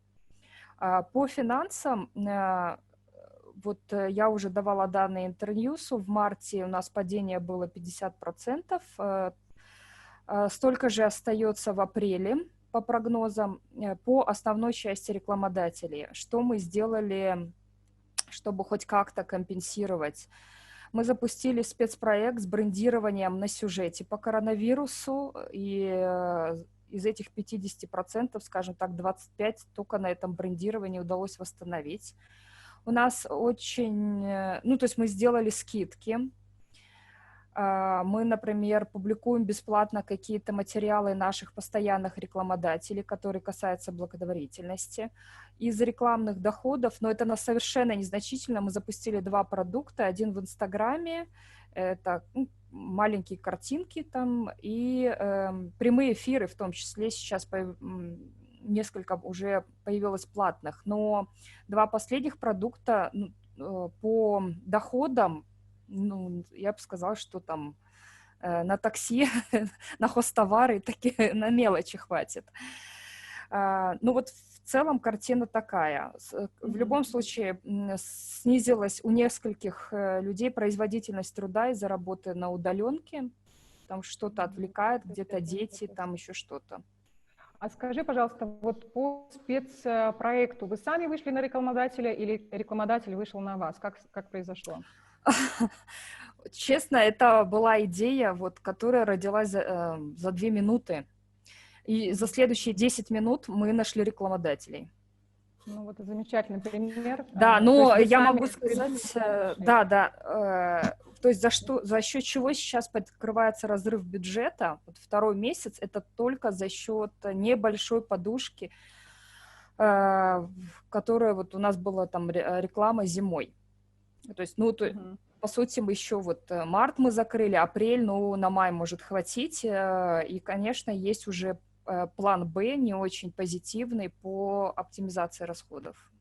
По финансам, вот я уже давала данные Интерньюсу, в марте у нас падение было 50%, столько же остается в апреле по прогнозам. По основной части рекламодателей, что мы сделали, чтобы хоть как-то компенсировать? Мы запустили спецпроект с брендированием на сюжете по коронавирусу, и из этих 50%, скажем так, 25% только на этом брендировании удалось восстановить. У нас очень, ну, то есть мы сделали скидки. Мы, например, публикуем бесплатно какие-то материалы наших постоянных рекламодателей, которые касаются благотворительности. Из рекламных доходов, но это совершенно незначительно, мы запустили 2 продукта. Один в Инстаграме, это маленькие картинки там, и прямые эфиры в том числе сейчас несколько уже появилось платных. Но 2 последних продукта по доходам, ну, я бы сказала, что там на такси, на хозтовары, такие, на мелочи хватит. Ну вот в целом картина такая. В любом случае снизилась у нескольких людей производительность труда из-за работы на удаленке. Там что-то отвлекает, где-то дети, там еще что-то. А скажи, пожалуйста, вот по спецпроекту вы сами вышли на рекламодателя или рекламодатель вышел на вас? Как произошло? Честно, это была идея, вот, которая родилась за 2 минуты. И за следующие 10 минут мы нашли рекламодателей. Ну, вот замечательный пример. Да, но я сами могу сказать, то есть за счет чего сейчас подкрывается разрыв бюджета, вот 2-й месяц, это только за счет небольшой подушки, которая вот у нас была там реклама зимой. То есть, ну, по сути, мы еще вот март мы закрыли, апрель, ну, на май может хватить, и, конечно, есть уже план Б не очень позитивный по оптимизации расходов,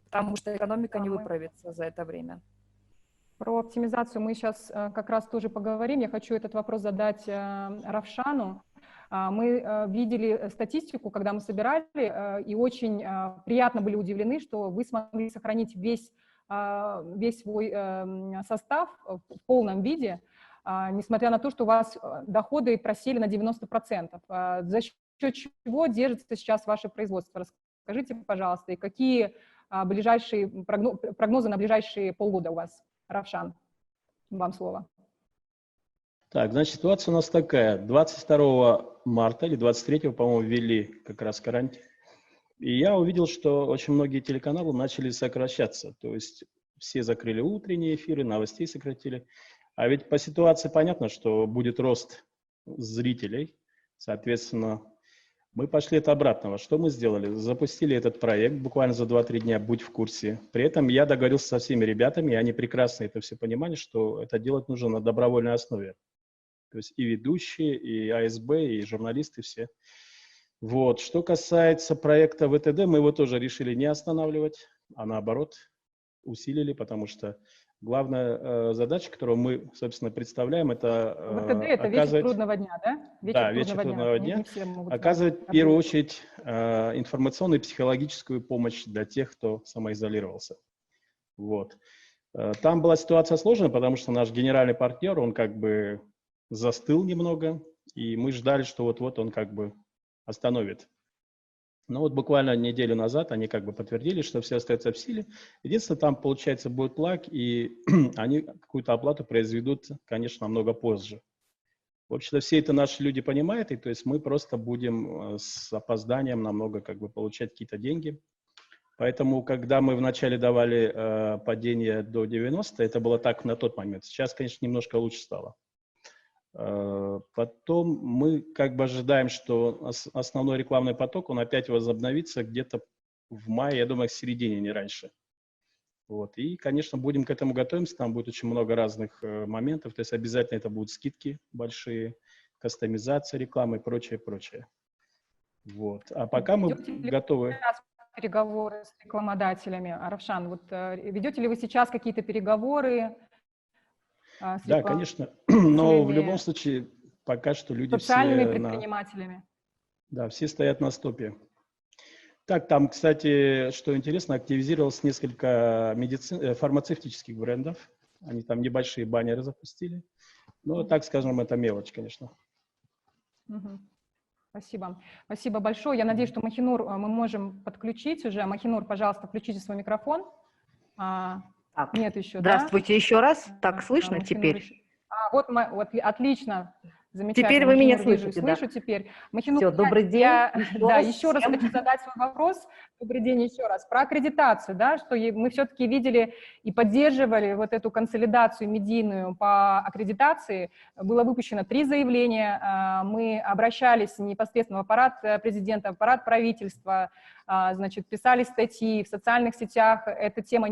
потому что экономика не выправится за это время. Про оптимизацию мы сейчас как раз тоже поговорим. Я хочу этот вопрос задать Равшану. Мы видели статистику, когда мы собирали, и очень приятно были удивлены, что вы смогли сохранить весь свой состав в полном виде, несмотря на то, что у вас доходы просели на 90%. За счет чего держится сейчас ваше производство? Расскажите, пожалуйста, и какие ближайшие прогнозы на ближайшие полгода у вас? Равшан, вам слово. Так, значит, ситуация у нас такая. 22 марта или 23, по-моему, ввели как раз карантин. И я увидел, что очень многие телеканалы начали сокращаться. То есть все закрыли утренние эфиры, новостей сократили. А ведь по ситуации понятно, что будет рост зрителей. Соответственно, мы пошли от обратного. Что мы сделали? Запустили этот проект буквально за 2-3 дня, будь в курсе. При этом я договорился со всеми ребятами, и они прекрасно это все понимали, что это делать нужно на добровольной основе. То есть и ведущие, и АСБ, и журналисты все. Вот. Что касается проекта ВТД, мы его тоже решили не останавливать, а наоборот усилили, потому что главная задача, которую мы, собственно, представляем, это ВТД – это вечер трудного дня, да? Вечер трудного дня. Оказывать в первую очередь информационную и психологическую помощь для тех, кто самоизолировался. Вот. Там была ситуация сложная, потому что наш генеральный партнер, он как бы застыл немного, и мы ждали, что вот-вот он как бы остановит. Но вот буквально неделю назад они как бы подтвердили, что все остается в силе. Единственное, там, получается, будет лаг, и они какую-то оплату произведут, конечно, намного позже. В общем-то, все это наши люди понимают, и то есть мы просто будем с опозданием намного как бы получать какие-то деньги. Поэтому, когда мы вначале давали падение до 90, это было так на тот момент. Сейчас, конечно, немножко лучше стало. Потом мы как бы ожидаем, что основной рекламный поток, он опять возобновится где-то в мае, я думаю, к середине, не раньше. Вот. И, конечно, будем к этому готовиться, там будет очень много разных моментов, то есть обязательно это будут скидки большие, кастомизация рекламы и прочее, прочее. Вот. А пока мы готовы... переговоры с рекламодателями? Равшан, вот ведете ли вы сейчас какие-то переговоры с Да, конечно, но в любом случае пока что люди социальными все предпринимателями? да, все стоят на стопе. Так, там, кстати, что интересно, активизировалось несколько фармацевтических брендов. Они там небольшие баннеры запустили. Ну, так скажем, это мелочь, конечно. Спасибо. Спасибо большое. Я надеюсь, что Махинур мы можем подключить уже. Махинур, пожалуйста, включите свой микрофон. Так, Нет еще, здравствуйте да? еще раз. Так слышно Махинур теперь? еще... вот, вот, отлично. Замечательно. Теперь вы меня Махинур вижу и слышите, да? слышу теперь. Махинур, Все, добрый день. да, еще раз хочу задать свой вопрос. Добрый день еще раз. Про аккредитацию, да, что мы все-таки видели и поддерживали вот эту консолидацию медийную по аккредитации. Было выпущено 3 заявления. Мы обращались непосредственно в аппарат президента, в аппарат правительства, значит, писали статьи в социальных сетях. Эта тема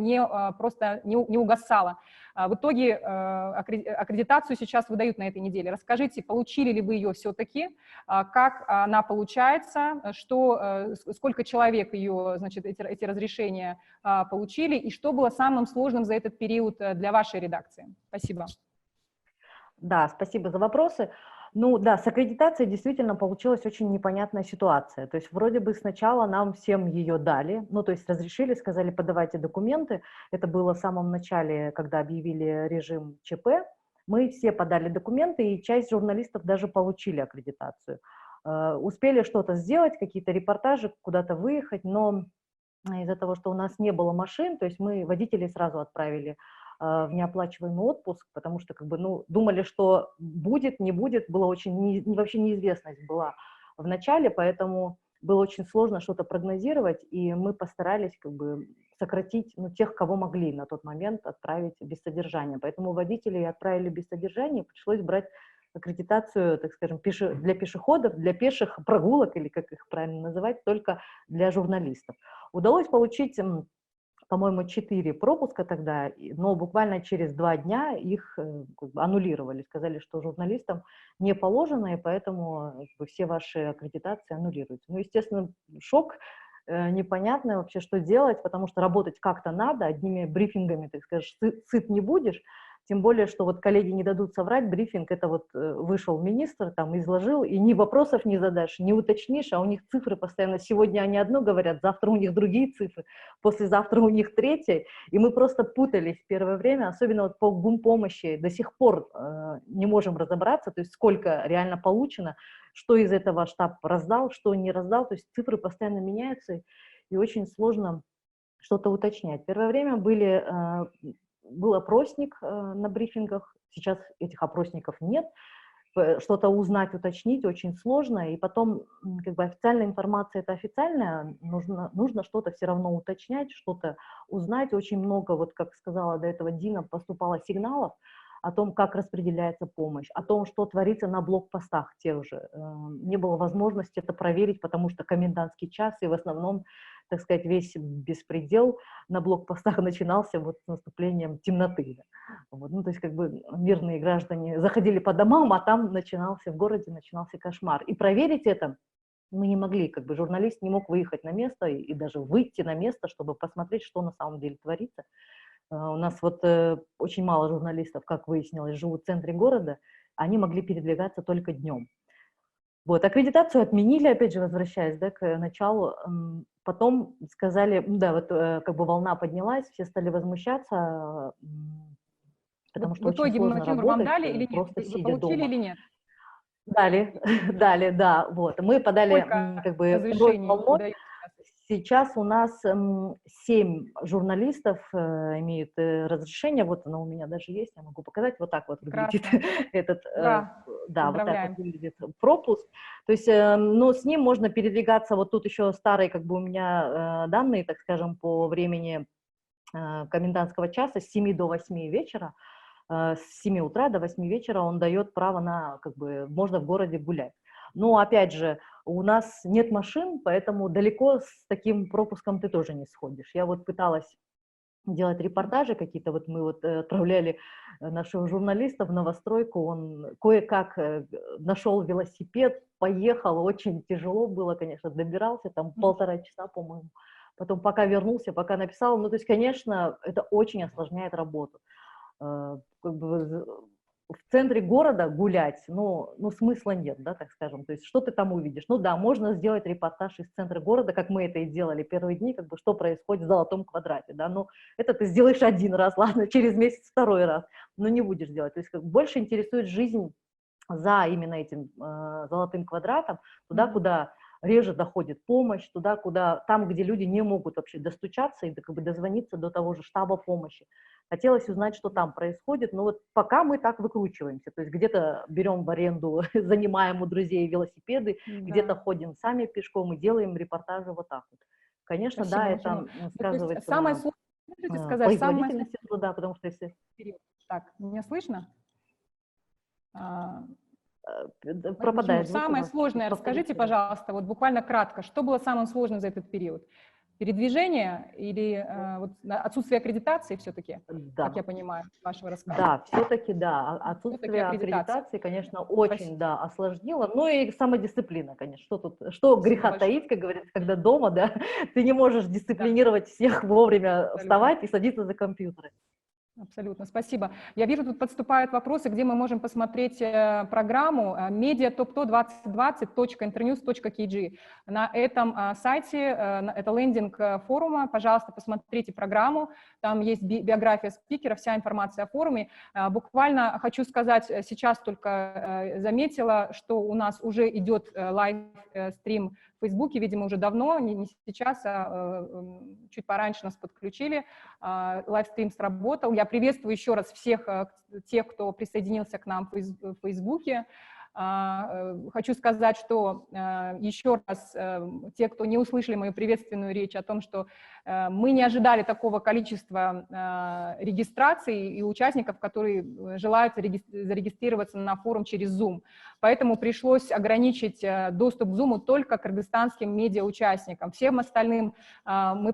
просто не угасала. В итоге аккредитацию сейчас выдают на этой неделе. Расскажите, получили ли вы ее все-таки, как она получается, сколько человек ее, значит, эти разрешения получили, и что было самым сложным за этот период для вашей редакции? Спасибо. Да, спасибо за вопросы. Ну да, с аккредитацией действительно получилась очень непонятная ситуация. То есть вроде бы сначала нам всем ее дали, ну то есть разрешили, сказали, подавайте документы. Это было в самом начале, когда объявили режим ЧП. Мы все подали документы, и часть журналистов даже получили аккредитацию. Успели что-то сделать, какие-то репортажи, куда-то выехать, но из-за того, что у нас не было машин, то есть мы водителей сразу отправили в неоплачиваемый отпуск, потому что как бы, ну, думали, что будет, не будет, было очень, вообще неизвестность была в начале, поэтому было очень сложно что-то прогнозировать, и мы постарались как бы сократить, ну, тех, кого могли на тот момент отправить без содержания. Поэтому водителей отправили без содержания, пришлось брать аккредитацию, так скажем, для пешеходов, для пеших прогулок, или как их правильно называть, только для журналистов. Удалось получить, по-моему, 4 пропуска тогда, но буквально через 2 дня их как бы аннулировали, сказали, что журналистам не положено, и поэтому как бы, все ваши аккредитации аннулируются. Ну, естественно, шок, непонятно вообще, что делать, потому что работать как-то надо, одними брифингами, так скажешь, сыт не будешь. Тем более, что вот коллеги не дадут соврать, брифинг, это вот вышел министр, там изложил, и ни вопросов не задашь, не уточнишь, а у них цифры постоянно, сегодня они одно говорят, завтра у них другие цифры, послезавтра у них третье, и мы просто путались в первое время, особенно вот по гумпомощи, до сих пор не можем разобраться, то есть сколько реально получено, что из этого штаб раздал, что не раздал, то есть цифры постоянно меняются, и очень сложно что-то уточнять. Первое время был опросник на брифингах, сейчас этих опросников нет, что-то узнать, уточнить очень сложно, и потом как бы официальная информация это официальная, нужно что-то все равно уточнять, что-то узнать, очень много, вот как сказала до этого Дина, поступало сигналов о том, как распределяется помощь, о том, что творится на блокпостах тех же. Не было возможности это проверить, потому что комендантский час, и в основном, так сказать, весь беспредел на блокпостах начинался вот с наступлением темноты. Вот, ну, то есть как бы мирные граждане заходили по домам, а там в городе начинался кошмар. И проверить это мы не могли, как бы журналист не мог выехать на место и даже выйти на место, чтобы посмотреть, что на самом деле творится. У нас вот очень мало журналистов, как выяснилось, живут в центре города, они могли передвигаться только днем. Вот, аккредитацию отменили, опять же, возвращаясь, да, к началу. Потом сказали, да, вот как бы волна поднялась, все стали возмущаться, потому что в очень итоге сложно Махинур работать, вам дали или нет? просто Вы сидя получили дома. или нет? Дали, да, вот. Мы подали Сколько как бы второй разрешений волной. выдают сейчас? Сейчас у нас 7 журналистов имеют разрешение, вот оно у меня даже есть, я могу показать, вот так вот выглядит этот, Ура! да, вот так Поздравляем. вот выглядит пропуск. То есть, ну, с ним можно передвигаться, вот тут еще старые, как бы у меня данные, так скажем, по времени комендантского часа с 7 до 8 вечера, с 7 утра до 8 вечера он дает право на, как бы, можно в городе гулять. Но, опять же, у нас нет машин, поэтому далеко с таким пропуском ты тоже не сходишь. Я вот пыталась делать репортажи какие-то, вот мы вот отправляли нашего журналиста в новостройку, он кое-как нашел велосипед, поехал, очень тяжело было, конечно, добирался, там 1,5 часа, по-моему, потом пока вернулся, пока написал. Ну, то есть, конечно, это очень осложняет работу. Как бы в центре города гулять, ну, смысла нет, да, так скажем. То есть, что ты там увидишь? Ну да, можно сделать репортаж из центра города, как мы это и делали первые дни, как бы, что происходит в Золотом квадрате, да, ну, это ты сделаешь один раз, ладно, через месяц второй раз, но не будешь делать. То есть, как бы, больше интересует жизнь за именно этим Золотым квадратом, туда, куда реже доходит помощь, туда, куда, там, где люди не могут вообще достучаться и как бы дозвониться до того же штаба помощи. Хотелось узнать, что там происходит, но вот пока мы так выкручиваемся, то есть где-то берем в аренду, занимаем у друзей велосипеды, где-то ходим сами пешком и делаем репортажи вот так вот. Конечно, Спасибо, да, Махинур. это Ну, то сказывается есть самое на сложное, можете сказать, самое сложное производительности труда, потому что если... период. Так, меня слышно? пропадает звук у Самое вас. сложное, расскажите, пожалуйста, вот буквально кратко, что было самым сложным за этот период? Передвижение или вот, отсутствие аккредитации все-таки, Да. как я понимаю, вашего рассказа? Да, все-таки да. Отсутствие аккредитации, конечно, очень, да, осложнило. Ну и самодисциплина, конечно. Что греха таить, как говорится, когда дома, да, ты не можешь дисциплинировать всех вовремя вставать и садиться за компьютеры. Абсолютно, спасибо. Я вижу, тут подступают вопросы, где мы можем посмотреть программу mediatop2020.internews.kg. На этом сайте, это лендинг форума, пожалуйста, посмотрите программу, там есть биография спикера, вся информация о форуме. Буквально хочу сказать, сейчас только заметила, что у нас уже идет лайв-стрим в Фейсбуке, видимо, уже давно, не сейчас, а чуть пораньше нас подключили, лайвстрим сработал. Я приветствую еще раз всех тех, кто присоединился к нам в Фейсбуке. Хочу сказать, что еще раз те, кто не услышали мою приветственную речь о том, что мы не ожидали такого количества регистраций и участников, которые желают зарегистрироваться на форум через Zoom. Поэтому пришлось ограничить доступ к Zoom только кыргызстанским медиаучастникам. Всем остальным мы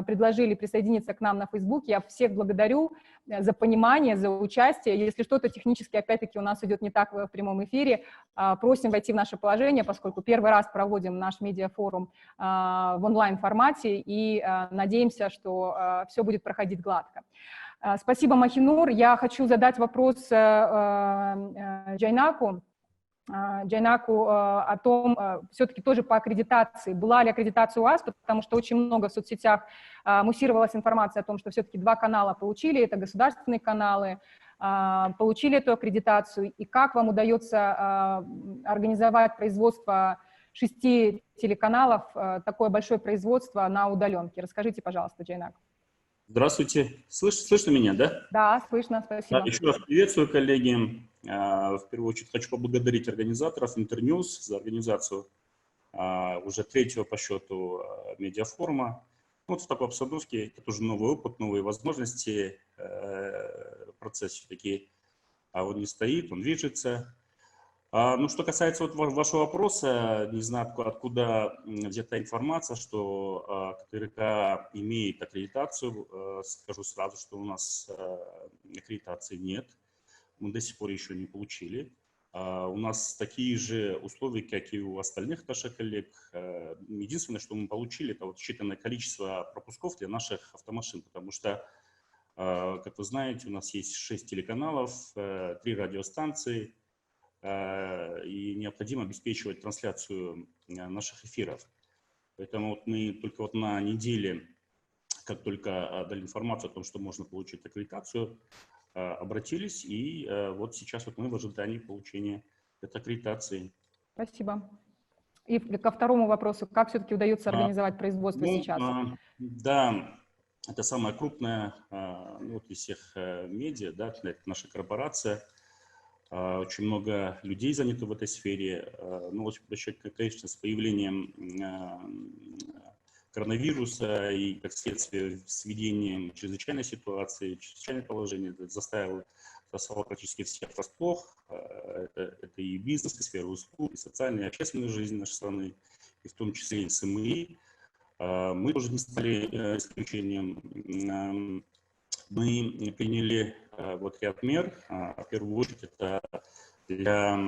предложили присоединиться к нам на Facebook. Я всех благодарю за понимание, за участие. Если что-то технически, опять-таки, у нас идет не так в прямом эфире, просим войти в наше положение, поскольку первый раз проводим наш медиафорум в онлайн-формате и надеемся, что все будет проходить гладко. Спасибо, Махинур. Я хочу задать вопрос Джайнаку о том, все-таки тоже по аккредитации. Была ли аккредитация у вас, потому что очень много в соцсетях муссировалась информация о том, что все-таки 2 канала получили, это государственные каналы, получили эту аккредитацию, и как вам удается организовать производство 6 телеканалов, такое большое производство на удаленке? Расскажите, пожалуйста, Джайнак. Здравствуйте. Слышно меня, да? Да, слышно, спасибо. Еще раз приветствую, коллеги. В первую очередь хочу поблагодарить организаторов Интерньюз за организацию уже 3-го по счету медиафорума. Вот в такой обстановке это тоже новый опыт, новые возможности. Процесс все-таки он не стоит, он движется. Ну, что касается вот вашего вопроса, не знаю, откуда взята информация, что КТРК имеет аккредитацию. Скажу сразу, что у нас аккредитации нет. Мы до сих пор еще не получили. У нас такие же условия, как и у остальных наших коллег. Единственное, что мы получили, это вот считанное количество пропусков для наших автомашин, потому что, как вы знаете, у нас есть 6 телеканалов, 3 радиостанции, и необходимо обеспечивать трансляцию наших эфиров. Поэтому вот мы только вот на неделе, как только дали информацию о том, что можно получить аккредитацию, обратились, и вот сейчас вот мы в ожидании получения этой аккредитации. Спасибо. И ко второму вопросу, как все-таки удается организовать производство сейчас? Да, это самая крупная вот из всех медиа, да, это наша корпорация. Очень много людей занято в этой сфере. Ну, конечно, с появлением коронавируса и, как следствие, с введением чрезвычайной ситуации, чрезвычайное положение заставило практически всех врасплох. Это и бизнес, и сфера услуг, и социальная, и общественная жизнь нашей страны, и в том числе и СМИ. Мы тоже не стали исключением. Мы приняли вот ряд мер. В первую очередь это для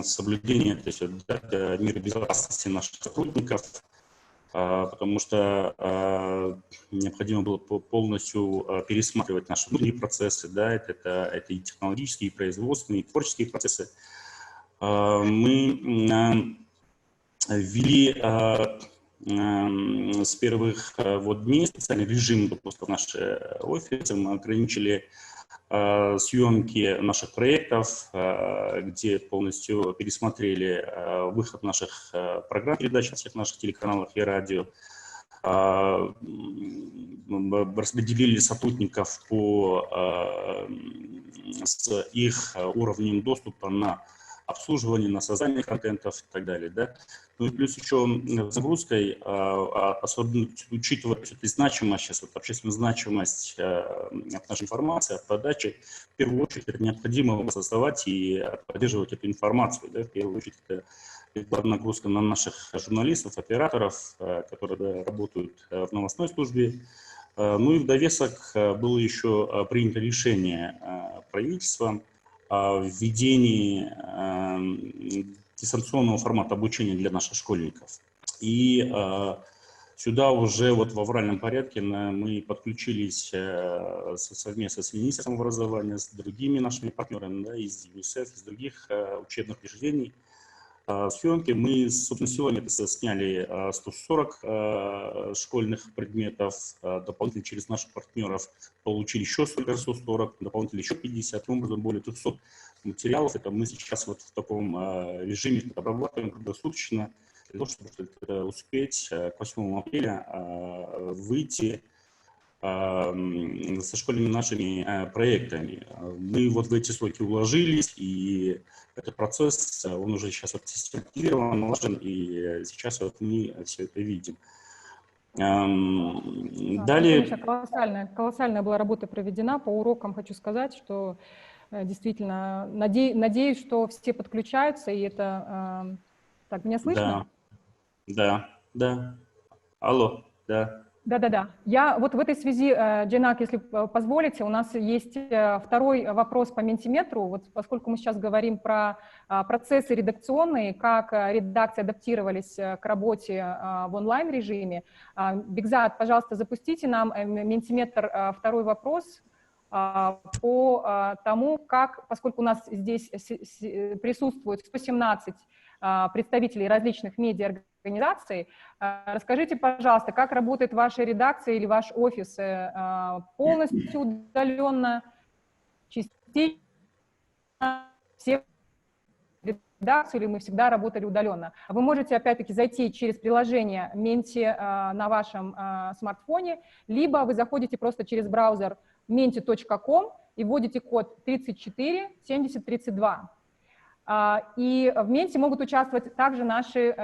соблюдения, то есть, мира безопасности наших сотрудников. потому что необходимо было полностью пересматривать наши внутренние процессы, да, это и технологические, и производственные, и творческие процессы. Мы ввели с первых дней специальный режим допуска в наши офисы, мы ограничили съемки наших проектов, где полностью пересмотрели выход наших программ передач на всех наших телеканалах и радио, распределили сотрудников с их уровнем доступа на обслуживание, на создание контентов и так далее. Да? Ну и плюс еще загрузкой, особенно учитывая значимость, сейчас общественную значимость от нашей информации, от подачи, в первую очередь это необходимо создавать и поддерживать эту информацию. Да? В первую очередь это нагрузка на наших журналистов, операторов, которые работают в новостной службе. Ну и в довесок было еще принято решение правительства о введении дистанционного формата обучения для наших школьников. И сюда уже в авральном порядке мы подключились совместно с Министерством образования, с другими нашими партнерами, да, из ЮНИСЕФ, из других учебных учреждений. Съемки мы, собственно, сегодня сняли 140 школьных предметов, дополнительно через наших партнеров получили еще 140, дополнительно еще 50, таким образом более 300 материалов. Это мы сейчас в таком режиме обрабатываем круглосуточно, для того, чтобы успеть к 8 апреля выйти со школьными нашими проектами. Мы в эти сроки уложились, и этот процесс, он уже сейчас систематизирован, налажен, и сейчас мы все это видим. Далее... Колоссальная была работа проведена. По урокам хочу сказать, что действительно надеюсь, что все подключаются, и это... Так, меня слышно? Да. Алло, да. Да. Я в этой связи, Джейнак, если позволите, у нас есть второй вопрос по Ментиметру. Поскольку мы сейчас говорим про процессы редакционные, как редакции адаптировались к работе в онлайн-режиме. Бигзат, пожалуйста, запустите нам Ментиметр второй вопрос по тому, поскольку у нас здесь присутствует 117 представителей различных медиа-организаций. Расскажите, пожалуйста, как работает ваша редакция или ваш офис? Полностью удаленно, частично, все редакции, или мы всегда работали удаленно? Вы можете, опять-таки, зайти через приложение Menti на вашем смартфоне, либо вы заходите просто через браузер menti.com и вводите код 347032. И в Менте могут участвовать также наши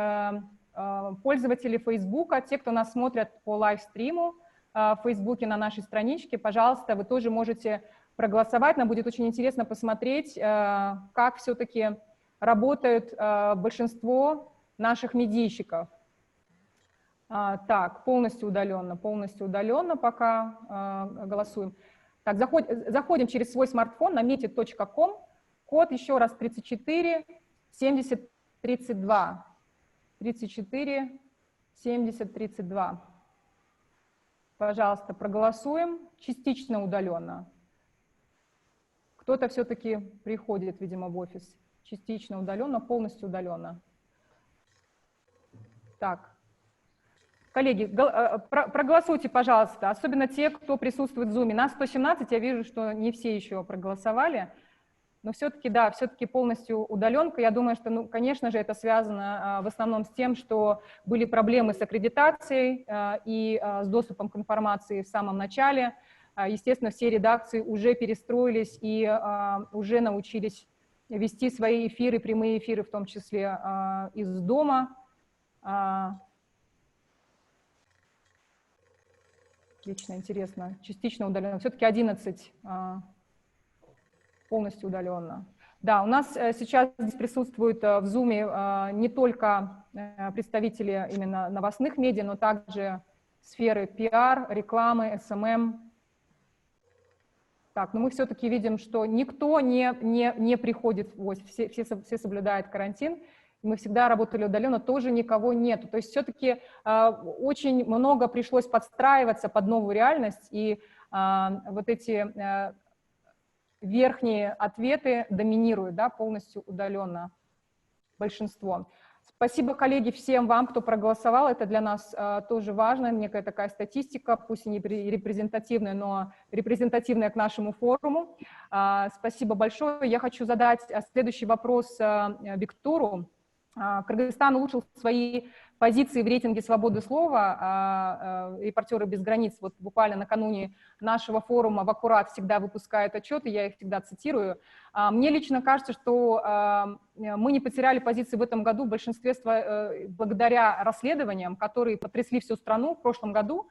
пользователи Фейсбука, те, кто нас смотрят по лайвстриму в Фейсбуке на нашей страничке. Пожалуйста, вы тоже можете проголосовать. Нам будет очень интересно посмотреть, как все-таки работают большинство наших медийщиков. Так, полностью удаленно пока голосуем. Так, заходим через свой смартфон на menti.com. Код еще раз 347032. 347032. Пожалуйста, проголосуем частично удаленно. Кто-то все-таки приходит, видимо, в офис. Частично удаленно, полностью удаленно. Так. Коллеги, проголосуйте, пожалуйста, особенно те, кто присутствует в Zoom. Нас 117, я вижу, что не все еще проголосовали. Но все-таки, да, все-таки полностью удаленка. Я думаю, что, конечно же, это связано в основном с тем, что были проблемы с аккредитацией и с доступом к информации в самом начале. Естественно, все редакции уже перестроились и уже научились вести свои эфиры, прямые эфиры, в том числе из дома. Отлично, интересно. Частично удаленно. Все-таки 11 полностью удаленно. Да, у нас сейчас здесь присутствуют в Zoom не только представители именно новостных медиа, но также сферы PR, рекламы, SMM. Так, но мы все-таки видим, что никто не приходит в офис, все соблюдают карантин. мы всегда работали удаленно, тоже никого нету. То есть все-таки очень много пришлось подстраиваться под новую реальность, и вот эти верхние ответы доминируют, да, полностью удаленно, большинство. Спасибо, коллеги, всем вам, кто проголосовал. Это для нас тоже важно, некая такая статистика, пусть и не репрезентативная, но репрезентативная к нашему форуму. Спасибо большое. Я хочу задать следующий вопрос Виктору. Кыргызстан улучшил свои позиции в рейтинге свободы слова. Репортеры без границ вот буквально накануне нашего форума в аккурат всегда выпускают отчеты, я их всегда цитирую. Мне лично кажется, что мы не потеряли позиции в этом году в большинстве благодаря расследованиям, которые потрясли всю страну в прошлом году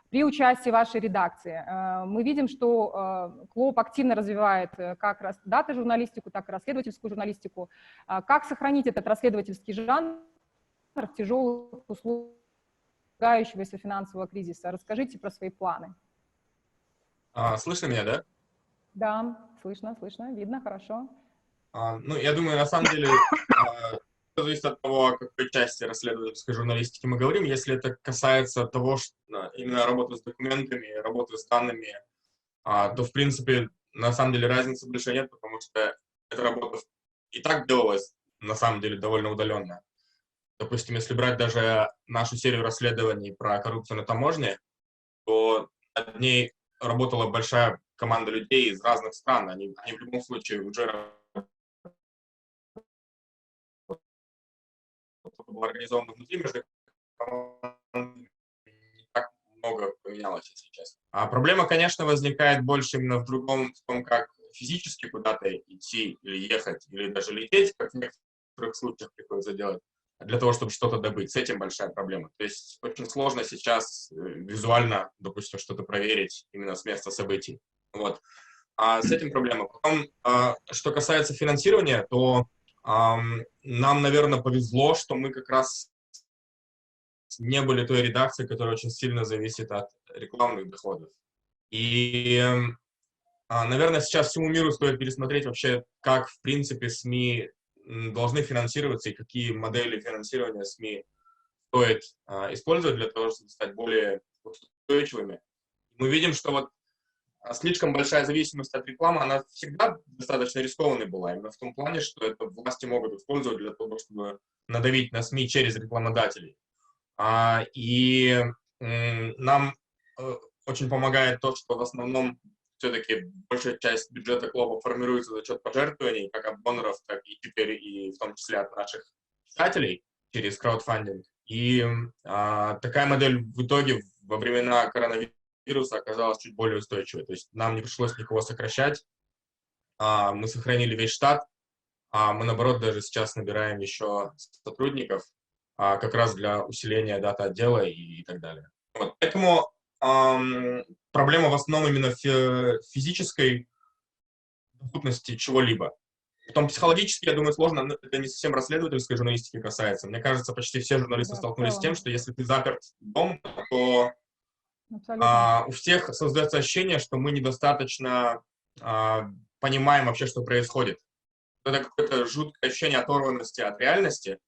при участии вашей редакции. Мы видим, что КЛОП активно развивает как раз дата-журналистику, так и расследовательскую журналистику. Как сохранить этот расследовательский жанр в тяжелых условиях сдвигающегося финансового кризиса? Расскажите про свои планы. Слышно меня, да? Да, слышно, видно, хорошо. Ну, я думаю, на самом деле, это зависит от того, о какой части расследовательской журналистики мы говорим. Если это касается того, что именно работы с документами, работы с данными, то, в принципе, на самом деле разницы большой нет, потому что эта работа и так делалась, на самом деле, довольно удаленно. Допустим, если брать даже нашу серию расследований про коррупцию на таможне, то над ней работала большая команда людей из разных стран. Они в любом случае уже было организовано внутри между командами, не так много поменялось, если честно. А проблема, конечно, возникает больше именно в том, как физически куда-то идти или ехать, или даже лететь, как в некоторых случаях приходится делать, для того, чтобы что-то добыть. С этим большая проблема. То есть очень сложно сейчас визуально, допустим, что-то проверить именно с места событий. Вот. А с этим проблема. Потом, что касается финансирования, то нам, наверное, повезло, что мы как раз не были той редакцией, которая очень сильно зависит от рекламных доходов. И, наверное, сейчас всему миру стоит пересмотреть вообще, как, в принципе, СМИ должны финансироваться и какие модели финансирования СМИ стоит использовать для того, чтобы стать более устойчивыми. Мы видим, что вот слишком большая зависимость от рекламы, она всегда достаточно рискованной была, именно в том плане, что это власти могут использовать для того, чтобы надавить на СМИ через рекламодателей. И нам очень помогает то, что в основном все-таки большая часть бюджета клуба формируется за счет пожертвований, как от доноров, так и теперь и в том числе от наших читателей через краудфандинг. И такая модель в итоге во времена коронавируса оказалась чуть более устойчивой. То есть нам не пришлось никого сокращать, мы сохранили весь штат, мы, наоборот, даже сейчас набираем еще сотрудников, как раз для усиления дата-отдела и так далее. Вот. Поэтому проблема в основном именно в физической доступности чего-либо. Потом психологически, я думаю, сложно, но это не совсем расследовательской журналистики касается. Мне кажется, почти все журналисты столкнулись с тем, что если ты заперт дома, то у всех создается ощущение, что мы недостаточно понимаем вообще, что происходит. Это какое-то жуткое ощущение оторванности от реальности,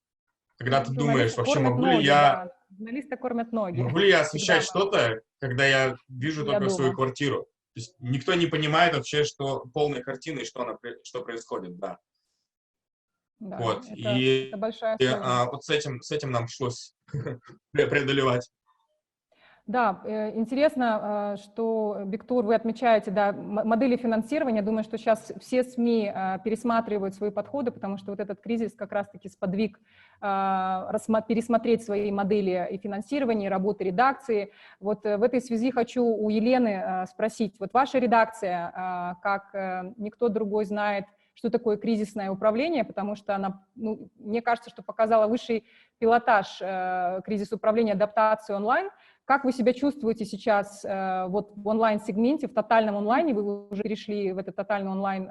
когда ты думаешь, вообще могу ли я... Журналисты кормят ноги. Могу ли я освещать что-то, когда я вижу только свою квартиру? То есть никто не понимает вообще, что полной картины, что происходит, да. Вот. Это большая вот с этим нам пришлось преодолевать. Да, интересно, что, Виктор, вы отмечаете, да, модели финансирования. Думаю, что сейчас все СМИ пересматривают свои подходы, потому что вот этот кризис как раз-таки сподвиг пересмотреть свои модели и финансирования, и работы редакции. Вот в этой связи хочу у Елены спросить. Вот ваша редакция, как никто другой знает, что такое кризисное управление, потому что она, мне кажется, что показала высший пилотаж кризис управления, адаптации онлайн. Как вы себя чувствуете сейчас вот в онлайн-сегменте, в тотальном онлайне? Вы уже перешли в этот тотальный онлайн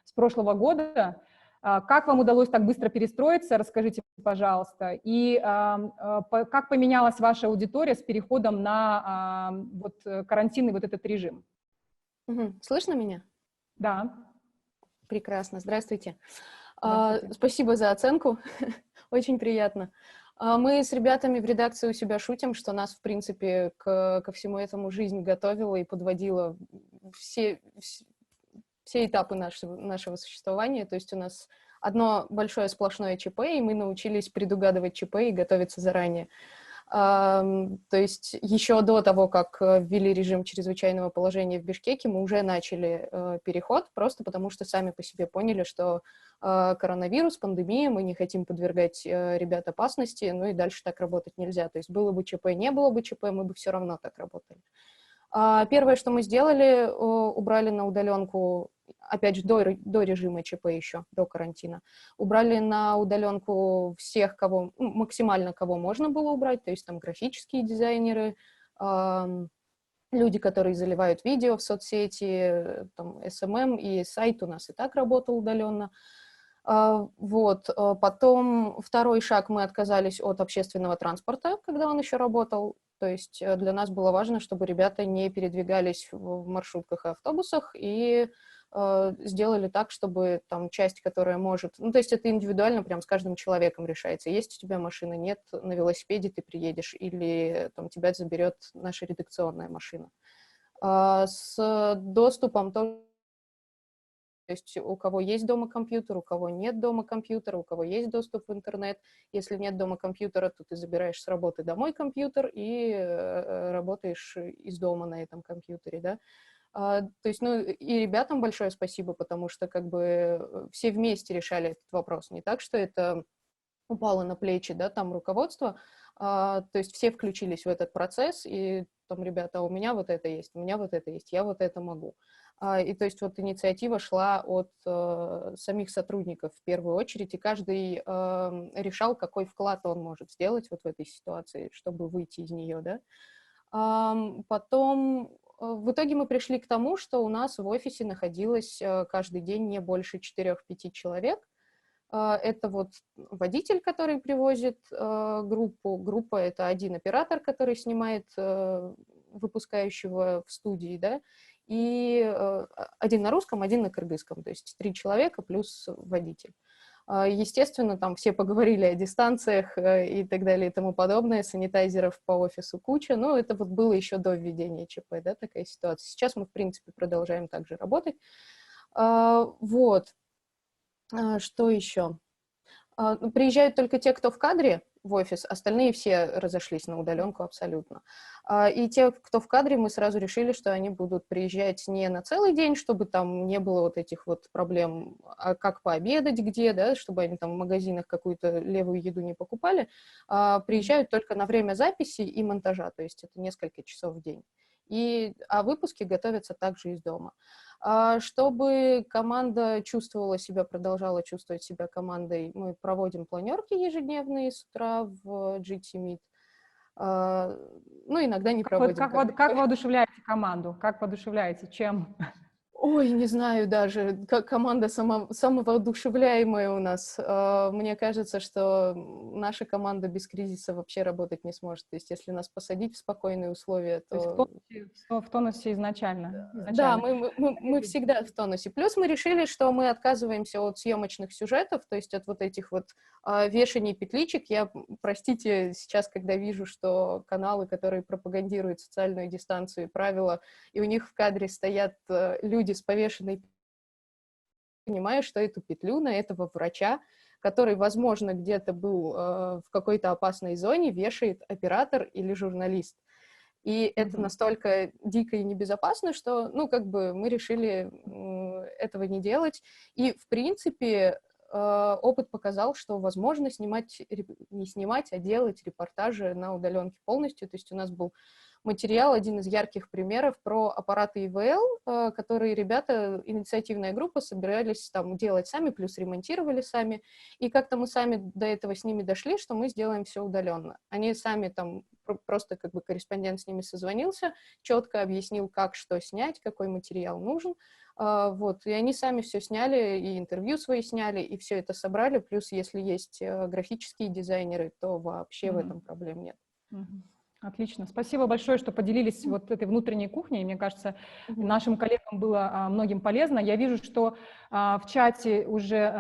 с прошлого года. Как вам удалось так быстро перестроиться? Расскажите, пожалуйста. И как поменялась ваша аудитория с переходом на вот карантинный вот этот режим? Слышно меня? Да. Прекрасно. Здравствуйте. Здравствуйте. Спасибо за оценку. Очень приятно. Мы с ребятами в редакции у себя шутим, что нас, в принципе, ко всему этому жизнь готовила и подводила все этапы нашего существования. То есть у нас одно большое сплошное ЧП, и мы научились предугадывать ЧП и готовиться заранее. То есть еще до того, как ввели режим чрезвычайного положения в Бишкеке, мы уже начали переход, просто потому что сами по себе поняли, что коронавирус, пандемия, мы не хотим подвергать ребят опасности, ну и дальше так работать нельзя. То есть было бы ЧП, не было бы ЧП, мы бы все равно так работали. Первое, что мы сделали, убрали на удаленку, опять же, до режима ЧП еще, до карантина, убрали на удаленку всех, максимально кого можно было убрать, то есть там графические дизайнеры, люди, которые заливают видео в соцсети, там, SMM, и сайт у нас и так работал удаленно. Вот. Потом второй шаг, мы отказались от общественного транспорта, когда он еще работал. То есть для нас было важно, чтобы ребята не передвигались в маршрутках и автобусах, и сделали так, чтобы там часть, которая может... Ну, то есть это индивидуально прям с каждым человеком решается. Есть у тебя машина, нет, на велосипеде ты приедешь, или там тебя заберет наша редакционная машина. С доступом тоже... То есть у кого есть дома компьютер, у кого нет дома компьютера, у кого есть доступ в интернет. Если нет дома компьютера, то ты забираешь с работы домой компьютер и работаешь из дома на этом компьютере, да. То есть, ну, и ребятам большое спасибо, потому что как бы все вместе решали этот вопрос. Не так, что это упало на плечи, да, там руководство. То есть все включились в этот процесс, и там, ребята, у меня вот это есть, у меня вот это есть, я вот это могу. И то есть вот инициатива шла от самих сотрудников в первую очередь, и каждый решал, какой вклад он может сделать вот в этой ситуации, чтобы выйти из нее, да. Потом в итоге мы пришли к тому, что у нас в офисе находилось каждый день не больше 4-5 человек. Это вот водитель, который привозит группу. Группа — это один оператор, который снимает выпускающего в студии, да, и один на русском, один на кыргызском, то есть 3 человека плюс водитель. Естественно, там все поговорили о дистанциях и так далее и тому подобное, санитайзеров по офису куча, но это вот было еще до введения ЧП, да, такая ситуация. Сейчас мы, в принципе, продолжаем также работать. Вот. Что еще? Приезжают только те, кто в кадре в офис, остальные все разошлись на удаленку абсолютно. И те, кто в кадре, мы сразу решили, что они будут приезжать не на целый день, чтобы там не было вот этих вот проблем, а как пообедать где, да, чтобы они там в магазинах какую-то левую еду не покупали, приезжают только на время записи и монтажа, то есть это несколько часов в день. А выпуски готовятся также из дома. Чтобы команда чувствовала себя, продолжала чувствовать себя командой, мы проводим планерки ежедневные с утра в GT Meet. Ну, иногда не проводим. Как воодушевляете команду? Как воодушевляете? Чем? Ой, не знаю даже, как команда самовоодушевляемая у нас. Мне кажется, что наша команда без кризиса вообще работать не сможет. То есть если нас посадить в спокойные условия, то... В тонусе изначально. Да, мы всегда в тонусе. Плюс мы решили, что мы отказываемся от съемочных сюжетов, то есть от вот этих вот вешаний петличек. Я, простите, сейчас, когда вижу, что каналы, которые пропагандируют социальную дистанцию и правила, и у них в кадре стоят люди с повешенной, понимаю, что эту петлю на этого врача, который, возможно, где-то был в какой-то опасной зоне, вешает оператор или журналист. И это настолько дико и небезопасно, что, ну, как бы мы решили этого не делать. И, в принципе, опыт показал, что возможно не снимать, а делать репортажи на удаленке полностью. То есть у нас был материал, один из ярких примеров про аппараты ИВЛ, которые ребята, инициативная группа, собирались там делать сами, плюс ремонтировали сами. И как-то мы сами до этого с ними дошли, что мы сделаем все удаленно. Они сами там, просто как бы корреспондент с ними созвонился, четко объяснил, как что снять, какой материал нужен. Вот, и они сами все сняли, и интервью свои сняли, и все это собрали. Плюс, если есть графические дизайнеры, то вообще в этом проблем нет. Отлично. Спасибо большое, что поделились вот этой внутренней кухней. Мне кажется, нашим коллегам было многим полезно. Я вижу, что в чате уже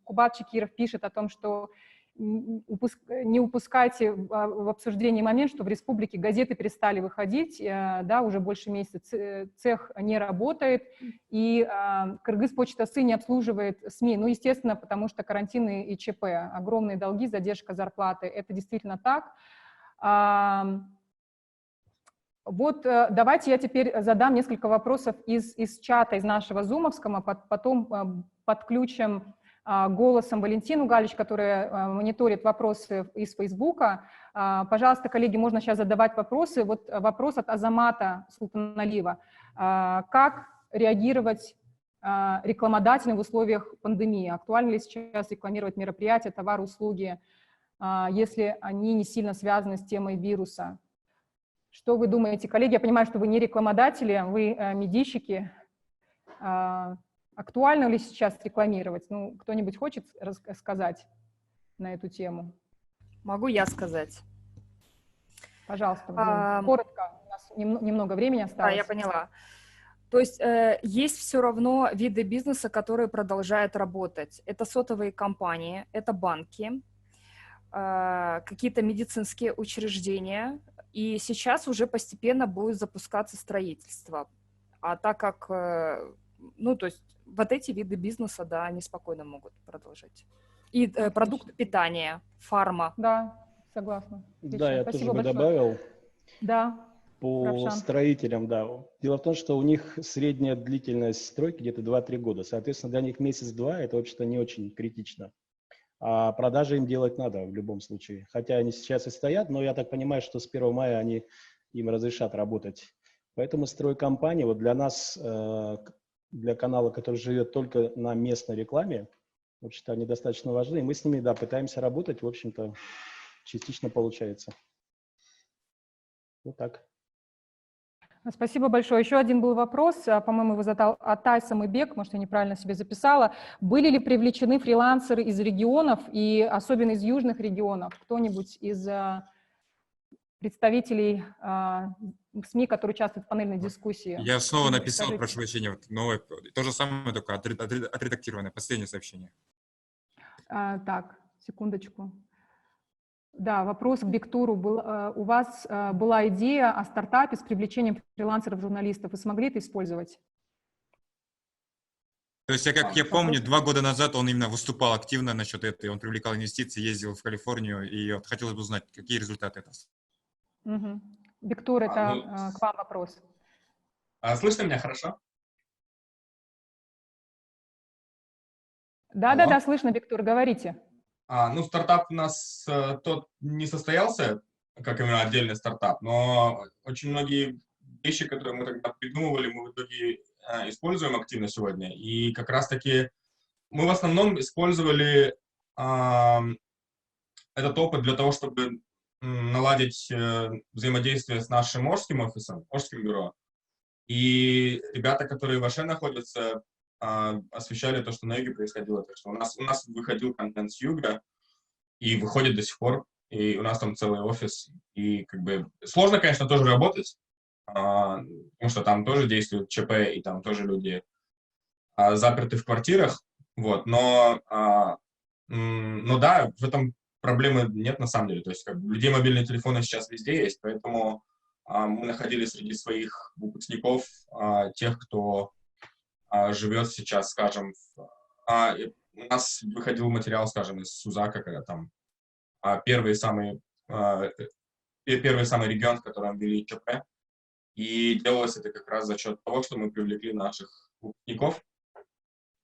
Кубат Чекиров пишет о том, что не упускайте в обсуждении момент, что в республике газеты перестали выходить, да, уже больше месяца, цех не работает, и Кыргызпочта.сы не обслуживает СМИ. Ну, естественно, потому что карантины и ЧП, огромные долги, задержка зарплаты, это действительно так. Вот давайте я теперь задам несколько вопросов из чата, из нашего зумовского, потом подключим голосом Валентину Галич, которая мониторит вопросы из Фейсбука. Пожалуйста, коллеги, можно сейчас задавать вопросы. Вот вопрос от Азамата Султаналиева. Как реагировать рекламодателям в условиях пандемии? Актуально ли сейчас рекламировать мероприятия, товары, услуги, если они не сильно связаны с темой вируса? Что вы думаете, коллеги? Я понимаю, что вы не рекламодатели, вы медийщики. Актуально ли сейчас рекламировать? Ну, кто-нибудь хочет рассказать на эту тему? Могу я сказать. Пожалуйста, коротко, у нас немного времени осталось. Да, я поняла. То есть есть все равно виды бизнеса, которые продолжают работать. Это сотовые компании, это банки, какие-то медицинские учреждения, и сейчас уже постепенно будет запускаться строительство. А так как, ну, то есть вот эти виды бизнеса, да, они спокойно могут продолжать. И продукты питания, фарма. Да, согласна. Да, я Спасибо тоже бы большое. добавил. Да. По Равшан. строителям, да. Дело в том, что у них средняя длительность стройки где-то 2-3 года. Соответственно, для них месяц-два это вообще-то не очень критично. А продажи им делать надо в любом случае. Хотя они сейчас и стоят, но я так понимаю, что с 1 мая им разрешат работать. Поэтому стройкомпании, вот для нас, для канала, который живет только на местной рекламе, в общем-то, они достаточно важны. И мы с ними, да, пытаемся работать, в общем-то, частично получается. Вот так. Спасибо большое. Еще один был вопрос, по-моему, его задал Атай Самыбек, может, я неправильно себе записала. Были ли привлечены фрилансеры из регионов, и особенно из южных регионов? Кто-нибудь из представителей СМИ, которые участвуют в панельной дискуссии? Я снова написал, Скажите. прошу прощения, вот новое, то же самое, только отредактированное, последнее сообщение. Так, секундочку. Да, вопрос к Бектуру был. У вас была идея о стартапе с привлечением фрилансеров-журналистов. Вы смогли это использовать? То есть, как я помню, 2 года назад он именно выступал активно насчет этого, он привлекал инвестиции, ездил в Калифорнию, и вот хотелось бы узнать, какие результаты это. Угу. Бектур, это к вам вопрос. Слышно меня хорошо? Да, слышно, Бектур, говорите. Ну, стартап у нас тот не состоялся, как именно отдельный стартап, но очень многие вещи, которые мы тогда придумывали, мы в итоге используем активно сегодня. И как раз-таки мы в основном использовали этот опыт для того, чтобы наладить взаимодействие с нашим Ожским офисом, Ожским бюро. И ребята, которые в Аше находятся, освещали то, что на юге происходило. Так что у нас выходил контент с юга, и выходит до сих пор, и у нас там целый офис. И как бы сложно, конечно, тоже работать, потому что там тоже действует ЧП, и там тоже люди заперты в квартирах, вот, но да, в этом проблемы нет на самом деле. То есть как бы, у людей мобильные телефоны сейчас везде есть, поэтому мы находили среди своих выпускников тех, кто живет сейчас, скажем, у нас выходил материал, скажем, из Сузака, когда там первый самый регион, в котором ввели ЧП, и делалось это как раз за счет того, что мы привлекли наших выпускников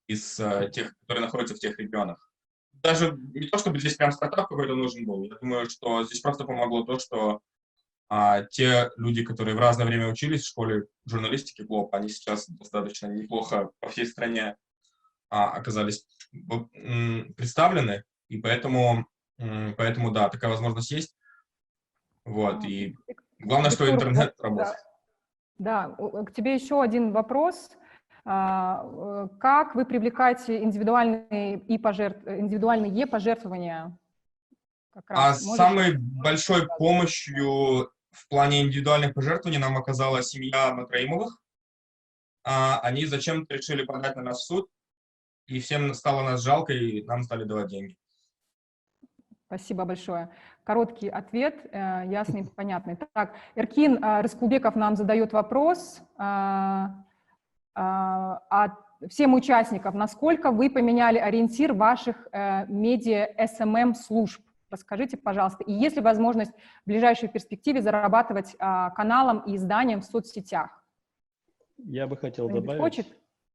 из тех, которые находятся в тех регионах. Даже не то, чтобы здесь прям стартап какой-то нужен был, я думаю, что здесь просто помогло то, что те люди, которые в разное время учились в школе журналистики ГЛОБ, они сейчас достаточно неплохо по всей стране оказались представлены, и поэтому, да, такая возможность есть. Вот, и главное, что интернет работает. Да, к тебе еще один вопрос. Как вы привлекаете индивидуальные пожертвования? Самой большой помощью в плане индивидуальных пожертвований нам оказалась семья Матраимовых. Они зачем-то решили подать на нас в суд, и всем стало нас жалко, и нам стали давать деньги. Спасибо большое. Короткий ответ, ясный и понятный. Так, Эркин Рыскулбеков нам задает вопрос всем участникам. Насколько вы поменяли ориентир ваших медиа-СММ-служб? Расскажите, пожалуйста. И есть ли возможность в ближайшей перспективе зарабатывать каналом и изданием в соцсетях? Я бы хотел Кто-нибудь добавить. хочет?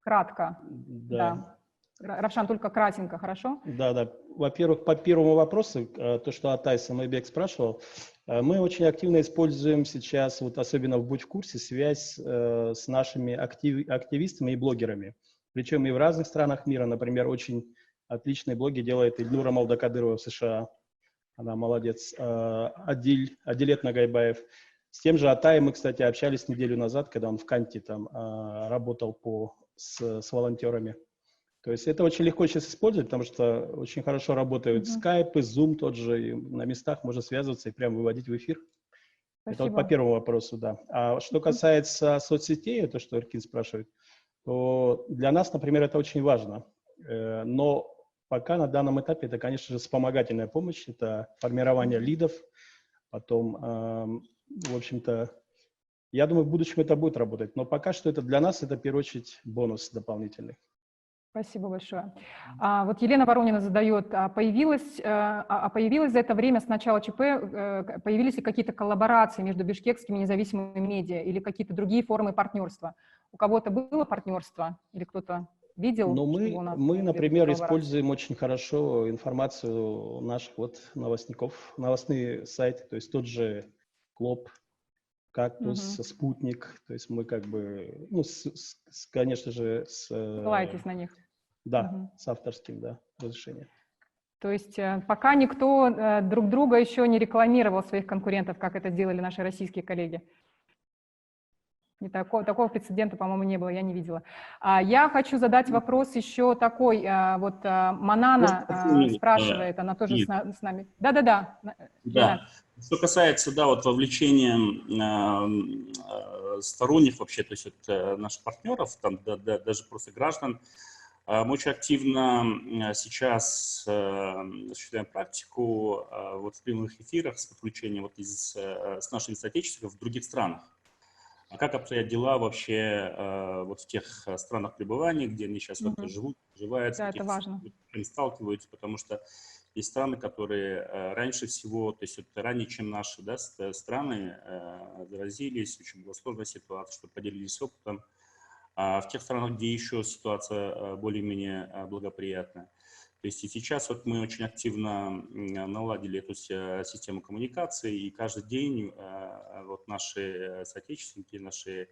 Кратко. Да. Равшан, только кратенько, хорошо? Да. Во-первых, по первому вопросу, то, что Атай Самайбек спрашивал, мы очень активно используем сейчас, вот особенно в «Будь в курсе», связь с нашими активистами и блогерами. Причем и в разных странах мира. Например, очень отличные блоги делает Ильнура Малдакадырова в США. Она молодец. Адилет Нагайбаев. С тем же Атаем мы, кстати, общались неделю назад, когда он в Канте там работал с волонтерами. То есть это очень легко сейчас использовать, потому что очень хорошо работают Skype, Zoom тот же, и на местах можно связываться и прямо выводить в эфир. Спасибо. Это вот по первому вопросу, да. А что касается соцсетей, то, что Эркин спрашивает, то для нас, например, это очень важно. Но пока на данном этапе это, конечно же, вспомогательная помощь, это формирование лидов, потом, в общем-то, я думаю, в будущем это будет работать, но пока что это для нас, это, в первую очередь, бонус дополнительный. Спасибо большое. Вот Елена Воронина задает, появилось за это время с начала ЧП, появились ли какие-то коллаборации между бишкекскими независимыми медиа или какие-то другие формы партнерства? У кого-то было партнерство или кто-то видел? Но мы, например, используем очень хорошо информацию наших новостников, новостные сайты, то есть тот же Клоп, Кактус, Спутник, то есть мы как бы, конечно же, ссылаетесь на них. Да, с авторским, разрешением. То есть пока никто друг друга еще не рекламировал своих конкурентов, как это делали наши российские коллеги. Такого прецедента, по-моему, не было, я не видела. Я хочу задать вопрос еще такой. Вот Манана спрашивает, она тоже с нами. Да. Что касается, вовлечения сторонних вообще, то есть наших партнеров, там, даже просто граждан, мы очень активно сейчас осуществляем практику в прямых эфирах с подключением с нашими соотечественниками в других странах. А как обстоят дела вообще в тех странах пребывания, где они сейчас живут, проживают, да, это важно. Сталкиваются, потому что есть страны, которые раньше всего, то есть ранее, чем наши страны, заразились, очень была сложная ситуация, что поделились опытом. А в тех странах, где еще ситуация более-менее благоприятная. То есть и сейчас мы очень активно наладили эту систему коммуникации, и каждый день наши соотечественники, наши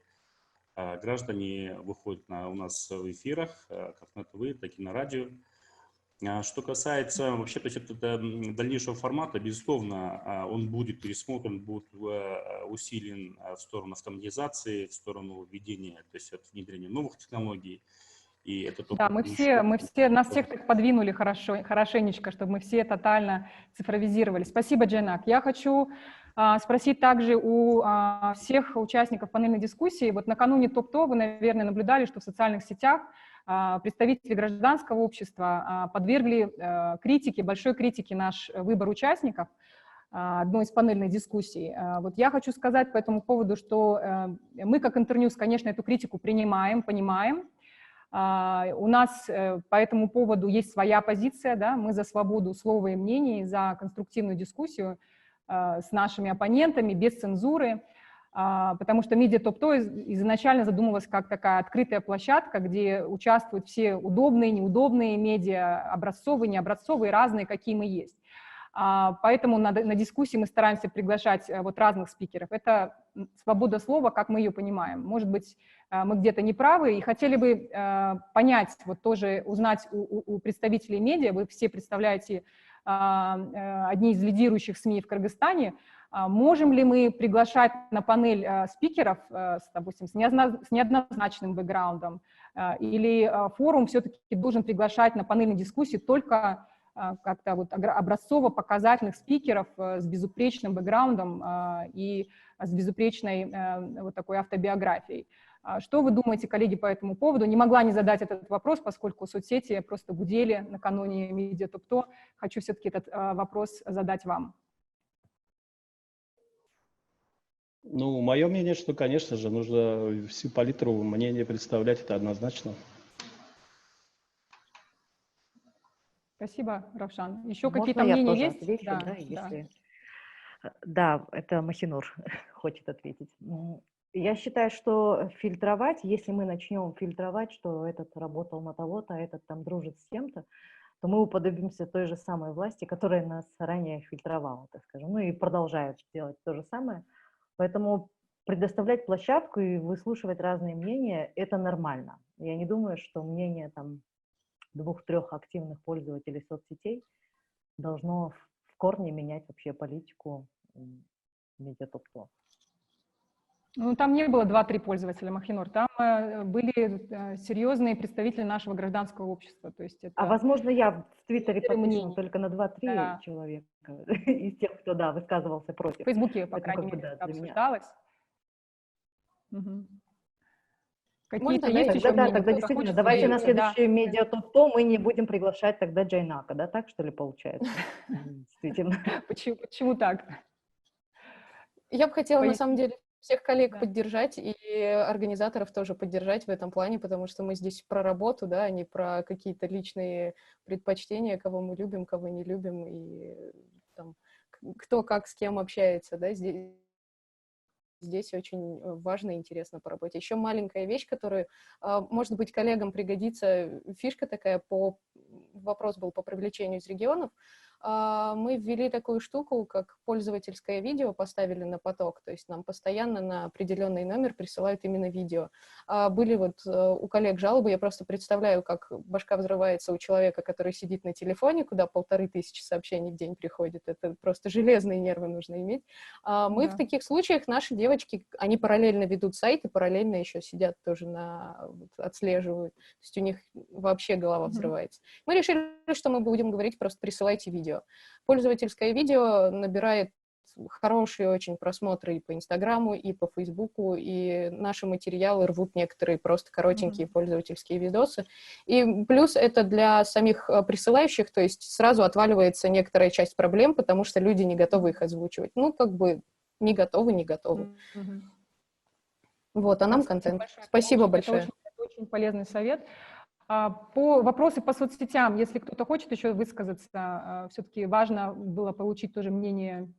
граждане выходят у нас в эфирах, как на ТВ, так и на радио. Что касается вообще, то есть дальнейшего формата, безусловно, он будет пересмотрен, будет усилен в сторону автоматизации, в сторону введения, то есть внедрения новых технологий. И это да, нас всех так подвинули хорошенечко, чтобы мы все тотально цифровизировали. Спасибо, Джейнак. Я хочу спросить также у всех участников панельной дискуссии. Вот накануне ТОП-ТО вы, наверное, наблюдали, что в социальных сетях представители гражданского общества подвергли большой критике наш выбор участников одной из панельных дискуссий. Вот я хочу сказать по этому поводу, что мы как Интерньюз, конечно, эту критику принимаем, понимаем. У нас по этому поводу есть своя позиция, да? Мы за свободу слова и мнений, за конструктивную дискуссию с нашими оппонентами, без цензуры. Потому что Media Top-To изначально задумывалась как такая открытая площадка, где участвуют все удобные, неудобные медиа, образцовые, необразцовые, разные, какие мы есть. Поэтому на дискуссии мы стараемся приглашать разных спикеров. Это свобода слова, как мы ее понимаем. Может быть, мы где-то не правы, и хотели бы понять, тоже узнать у представителей медиа, вы все представляете одни из лидирующих СМИ в Кыргызстане, можем ли мы приглашать на панель спикеров, допустим, с неоднозначным бэкграундом, или форум все-таки должен приглашать на панельные дискуссии только как-то образцово-показательных спикеров с безупречным бэкграундом и с безупречной такой автобиографией. Что вы думаете, коллеги, по этому поводу? Не могла не задать этот вопрос, поскольку соцсети просто гудели накануне Медиатоп-2. Хочу все-таки этот вопрос задать вам. Ну, мое мнение, что, конечно же, нужно всю палитру мнения представлять, это однозначно. Спасибо, Равшан. Еще Можно какие-то я мнения тоже есть? отвечу, Да, да, да. если... Да, это Махинур хочет ответить. Я считаю, что фильтровать, если мы начнем фильтровать, что этот работал на того-то, а этот там дружит с кем-то, то мы уподобимся той же самой власти, которая нас ранее фильтровала, так скажем, ну и продолжает делать то же самое. Поэтому предоставлять площадку и выслушивать разные мнения – это нормально. Я не думаю, что мнение там 2-3 активных пользователей соцсетей должно в корне менять вообще политику Медиатоп-2. Ну, там не было 2-3 пользователя, Махинур, там были серьезные представители нашего гражданского общества. То есть это... А возможно, я в Твиттере подписана мнений. только на 2-3 человека из тех, кто, да, высказывался против. В Фейсбуке, по Поэтому, крайней как бы, мере, да, это для меня. обсуждалось. Угу. Какие-то Можно, да, есть еще еще Тогда, да, мнения? тогда Кто-то действительно, хочет давайте на поделиться? Да. следующее Медиатоп-2 мы не будем приглашать тогда Джайнака, да, так что ли получается? Действительно. Почему так? Я бы хотела, на Поясни. самом деле, всех коллег Да. поддержать и организаторов тоже поддержать в этом плане, потому что мы здесь про работу, да, а не про какие-то личные предпочтения, кого мы любим, кого не любим, и там, кто как с кем общается, да, здесь очень важно и интересно по работе. Еще маленькая вещь, которая, может быть, коллегам пригодится, фишка такая, вопрос был по привлечению из регионов. Мы ввели такую штуку, как пользовательское видео, поставили на поток, то есть нам постоянно на определенный номер присылают именно видео. Были вот у коллег жалобы, я просто представляю, как башка взрывается у человека, который сидит на телефоне, куда 1500 сообщений в день приходит, это просто железные нервы нужно иметь. Мы в таких случаях, наши девочки, они параллельно ведут сайт и параллельно еще сидят тоже отслеживают, то есть у них вообще голова взрывается. Мы решили, что мы будем говорить, просто присылайте видео. Пользовательское видео набирает хорошие очень просмотры и по Инстаграму, и по Фейсбуку, и наши материалы рвут некоторые просто коротенькие пользовательские видосы. И плюс это для самих присылающих, то есть сразу отваливается некоторая часть проблем, потому что люди не готовы их озвучивать. Ну, как бы не готовы. Вот, а нам контент. Спасибо большое. Это очень полезный совет. По вопросы по соцсетям, если кто-то хочет еще высказаться, все-таки важно было получить тоже мнение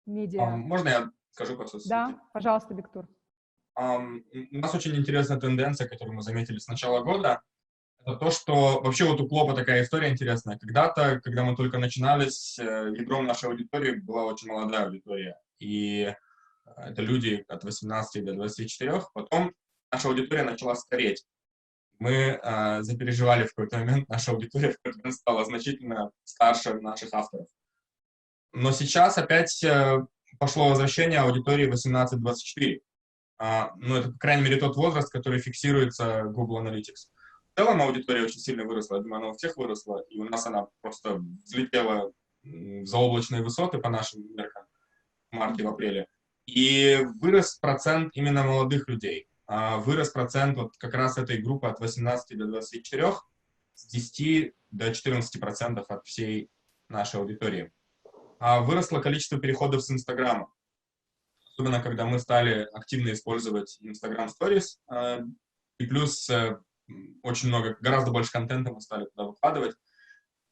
медиа. Можно я скажу по соцсетям? Да, пожалуйста, Виктор. У нас очень интересная тенденция, которую мы заметили с начала года. Это то, что вообще вот у Клопа такая история интересная. Когда-то, когда мы только начинались, ядром нашей аудитории была очень молодая аудитория. И это люди от 18 до 24. Потом наша аудитория начала стареть. Мы запереживали в какой-то момент, наша аудитория в какой-то момент стала значительно старше наших авторов. Но сейчас опять пошло возвращение аудитории 18-24. Ну, это, по крайней мере, тот возраст, который фиксируется Google Analytics. В целом аудитория очень сильно выросла, я думаю, она у всех выросла, и у нас она просто взлетела в заоблачные высоты по нашим меркам в марте, в апреле. И вырос процент именно молодых людей. Вырос процент вот как раз этой группы от 18 до 24 с 10 до 14% от всей нашей аудитории. Выросло количество переходов с Инстаграма. Особенно, когда мы стали активно использовать Instagram Stories. И плюс очень много, гораздо больше контента мы стали туда выкладывать.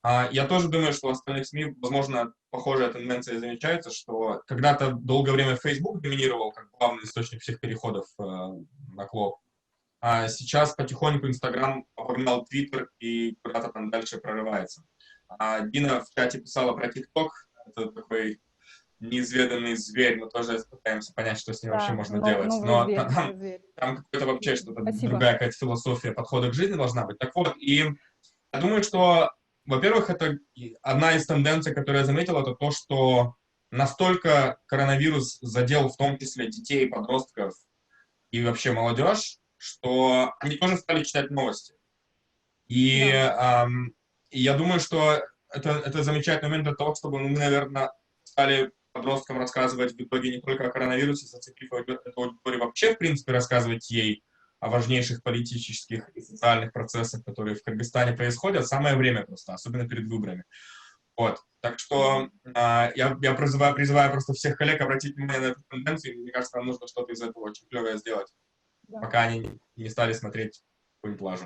Я тоже думаю, что в остальных СМИ, возможно, похожая тенденция замечается, что когда-то долгое время Facebook доминировал как главный источник всех переходов на Клоп. А сейчас потихоньку Instagram обогнал Twitter и куда-то там дальше прорывается. Дина в чате писала про TikTok. Это такой неизведанный зверь. Мы тоже пытаемся понять, что с ним вообще можно делать. Но там какой-то вообще что-то другая какая-то философия подхода к жизни должна быть. Так вот, и я думаю, что во-первых, это одна из тенденций, которую я заметил, это то, что настолько коронавирус задел в том числе детей, подростков и вообще молодежь, что они тоже стали читать новости. И я думаю, что это замечательный момент для того, чтобы мы, наверное, стали подросткам рассказывать в итоге не только о коронавирусе, зацепив эту аудиторию вообще, в принципе, рассказывать ей о важнейших политических и социальных процессах, которые в Кыргызстане происходят, самое время просто, особенно перед выборами. Вот. Так что я призываю просто всех коллег обратить внимание на эту тенденцию. Мне кажется, нам нужно что-то из этого очень клевое сделать, пока они не стали смотреть какую-нибудь плажу.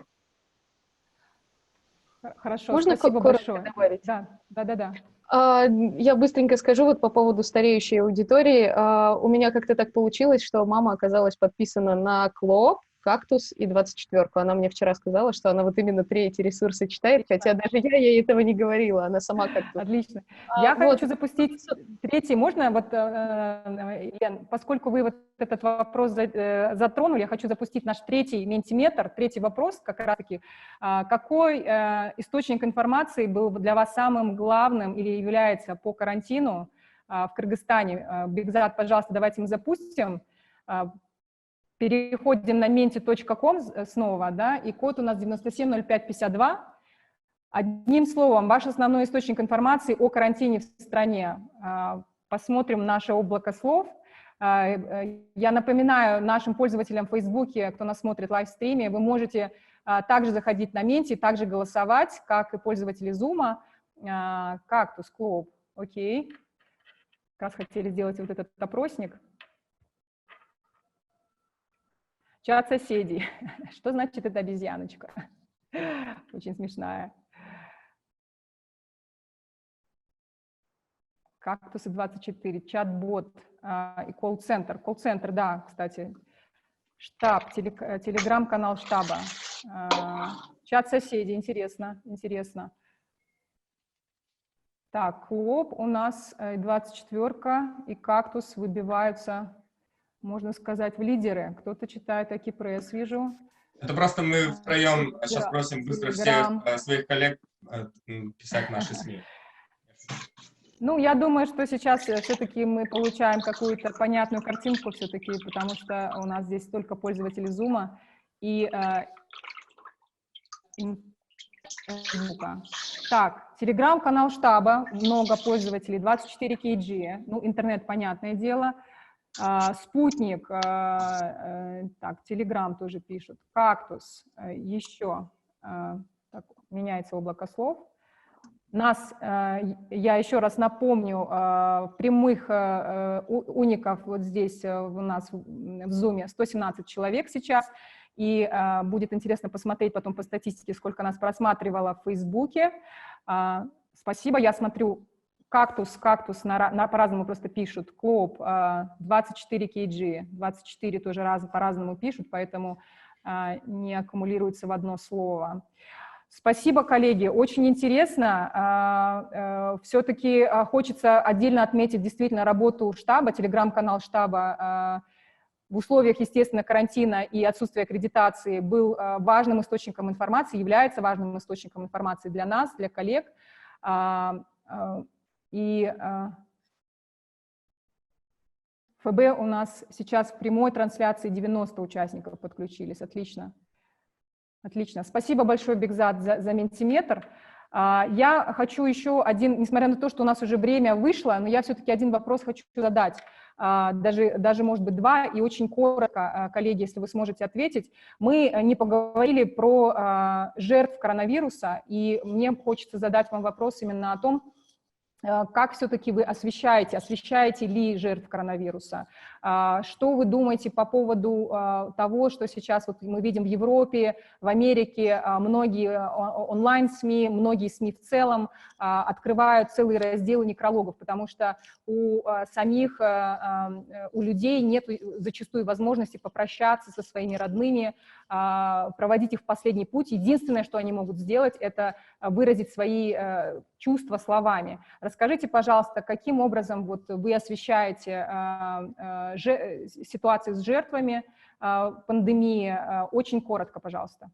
Хорошо, Можно спасибо коротко большое. добавить? Да. Я быстренько скажу вот по поводу стареющей аудитории. У меня как-то так получилось, что мама оказалась подписана на КЛО, «Кактус» и 24-ку. Она мне вчера сказала, что она вот именно 3 эти ресурсы читает, хотя даже я ей этого не говорила, она сама как-то... Отлично. Я вот. хочу запустить третий. Можно, вот, Лен, поскольку вы вот этот вопрос затронули, я хочу запустить наш третий ментиметр, третий вопрос как раз-таки. Какой источник информации был для вас самым главным или является по карантину в Кыргызстане? Бигзат, пожалуйста, давайте мы запустим. Переходим на menti.com снова, да, и код у нас 970552. Одним словом, ваш основной источник информации о карантине в стране. Посмотрим наше облако слов. Я напоминаю нашим пользователям в Фейсбуке, кто нас смотрит в лайвстриме, вы можете также заходить на Менти, также голосовать, как и пользователи Zoom. Кактус, Клоп, окей. Как раз хотели сделать вот этот опросник. Чат соседей. Что значит эта обезьяночка? Очень смешная. Кактусы 24, чат-бот и колл-центр. Колл-центр, да, кстати. Штаб, телеграм-канал штаба. Чат соседей, интересно, интересно. Так, Клоп у нас 24-ка и Кактус выбиваются, можно сказать, в лидеры. Кто-то читает Акипресс, вижу. Это просто мы втроем сейчас просим быстро всех своих коллег писать наши СМИ. Ну, я думаю, что сейчас все-таки мы получаем какую-то понятную картинку все-таки, потому что у нас здесь столько пользователей Zoom и звука. Так, телеграм-канал штаба, много пользователей, 24 kg, ну, интернет, понятное дело. Спутник, так, телеграм тоже пишут, Кактус, еще, так, меняется облако слов. Нас, я еще раз напомню, прямых уников вот здесь у нас в Zoom 117 человек сейчас, и будет интересно посмотреть потом по статистике, сколько нас просматривало в Фейсбуке. Спасибо, я смотрю, Кактус по-разному просто пишут, Клоп 24 kg, 24 тоже по-разному пишут, поэтому не аккумулируется в одно слово. Спасибо, коллеги, очень интересно. Все-таки хочется отдельно отметить действительно работу штаба, телеграм-канал штаба в условиях, естественно, карантина и отсутствия аккредитации был важным источником информации, является важным источником информации для нас, для коллег. И ФБ у нас сейчас в прямой трансляции 90 участников подключились, отлично. Отлично. Спасибо большое, Бигзат, за ментиметр. Я хочу еще один, несмотря на то, что у нас уже время вышло, но я все-таки один вопрос хочу задать, даже может быть, два, и очень коротко, коллеги, если вы сможете ответить. Мы не поговорили про жертв коронавируса, и мне хочется задать вам вопрос именно о том, как все-таки вы освещаете ли жертв коронавируса? Что вы думаете по поводу того, что сейчас вот мы видим в Европе, в Америке, многие онлайн-СМИ, многие СМИ в целом открывают целые разделы некрологов, потому что у людей нет зачастую возможности попрощаться со своими родными, проводить их в последний путь. Единственное, что они могут сделать, это выразить свои чувства словами. Расскажите, пожалуйста, каким образом вот вы освещаете ситуацию с жертвами пандемии? Очень коротко, пожалуйста.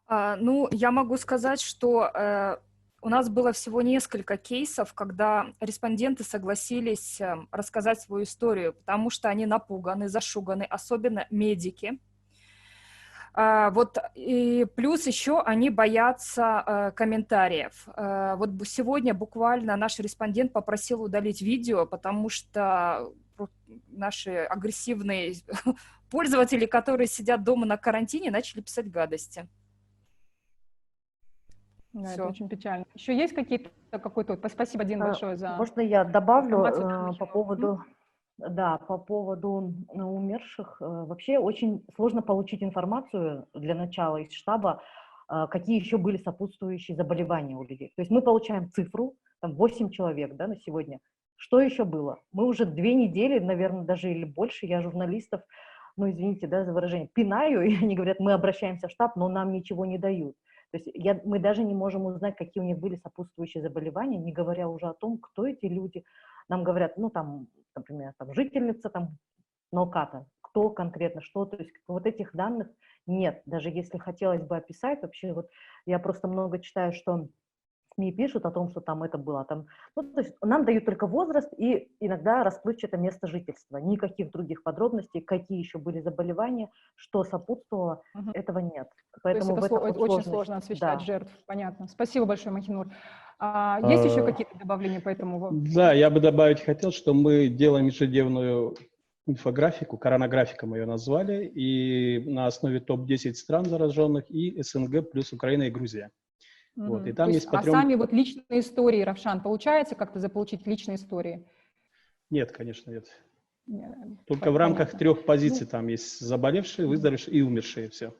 Ну, я могу сказать, что у нас было всего несколько кейсов, когда респонденты согласились рассказать свою историю, потому что они напуганы, зашуганы, особенно медики. Вот, и плюс еще они боятся комментариев. Вот сегодня буквально наш респондент попросил удалить видео, потому что наши агрессивные пользователи, которые сидят дома на карантине, начали писать гадости. Да, Всё. это очень печально. Еще есть какой-то... Спасибо, Дин, большое за... Можно я добавлю информацию, это очень по много. поводу, да, по поводу умерших? Вообще очень сложно получить информацию для начала из штаба, какие еще были сопутствующие заболевания у людей. То есть мы получаем цифру, там 8 человек, да, на сегодня. Что еще было? Мы уже 2 недели, наверное, даже или больше, я журналистов, ну, извините, да, за выражение, пинаю, и они говорят, мы обращаемся в штаб, но нам ничего не дают. То есть мы даже не можем узнать, какие у них были сопутствующие заболевания, не говоря уже о том, кто эти люди. Нам говорят, ну, там, например, там, жительница там, Налката, кто конкретно, что, то есть вот этих данных нет. Даже если хотелось бы описать, вообще вот я просто много читаю, что СМИ пишут о том, что там это было. Там, ну, то есть нам дают только возраст и иногда расплывчатое место жительства. Никаких других подробностей, какие еще были заболевания, что сопутствовало, этого нет. Поэтому То есть это очень сложность. сложно освещать Да. жертв, понятно. Спасибо большое, Махинур. Есть еще какие-то добавления по этому? Да, я бы добавить хотел, что мы делаем ежедневную инфографику, коронаграфика мы ее назвали, и на основе топ-10 стран зараженных и СНГ плюс Украина и Грузия. Вот, и там есть по трем... сами вот личные истории, Равшан, получается как-то заполучить личные истории? Нет, конечно, нет. Нет, Только в рамках понятно. 3 позиций там есть заболевшие, выздоровевшие и умершие, все.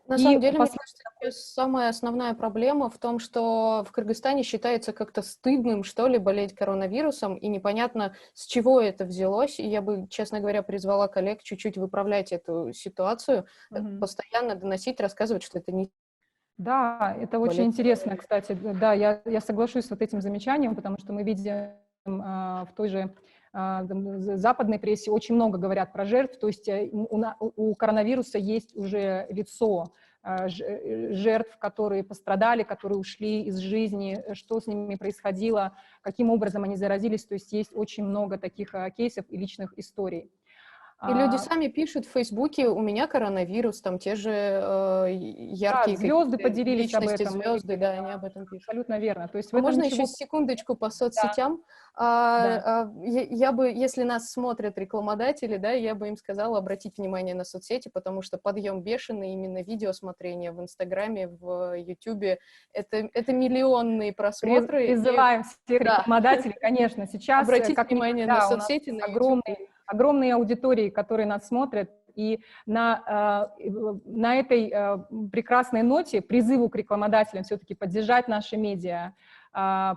На И самом деле, мне послед- кажется, сейчас самая основная проблема в том, что в Кыргызстане считается как-то стыдным, что ли, болеть коронавирусом, и непонятно, с чего это взялось. И я бы, честно говоря, призвала коллег чуть-чуть выправлять эту ситуацию, постоянно доносить, рассказывать, что это не... Да, это очень интересно, кстати. Да, я соглашусь с вот этим замечанием, потому что мы видим в той же западной прессе очень много говорят про жертв, то есть у коронавируса есть уже лицо жертв, которые пострадали, которые ушли из жизни, что с ними происходило, каким образом они заразились, то есть есть очень много таких кейсов и личных историй. И люди сами пишут в Фейсбуке, у меня коронавирус, там те же яркие звезды поделились об личности, этом. звезды, да, они об этом пишут. Абсолютно верно. То есть в этом можно ничего... еще секундочку по соцсетям? Да. Я бы, если нас смотрят рекламодатели, да, я бы им сказала обратить внимание на соцсети, потому что подъем бешеный, именно видеосмотрение в Инстаграме, в Ютубе, это миллионные просмотры. Призываем всех рекламодателей, конечно, сейчас... Обратить внимание на соцсети, на огромные аудитории, которые нас смотрят, и на этой прекрасной ноте призыву к рекламодателям все-таки поддержать наши медиа,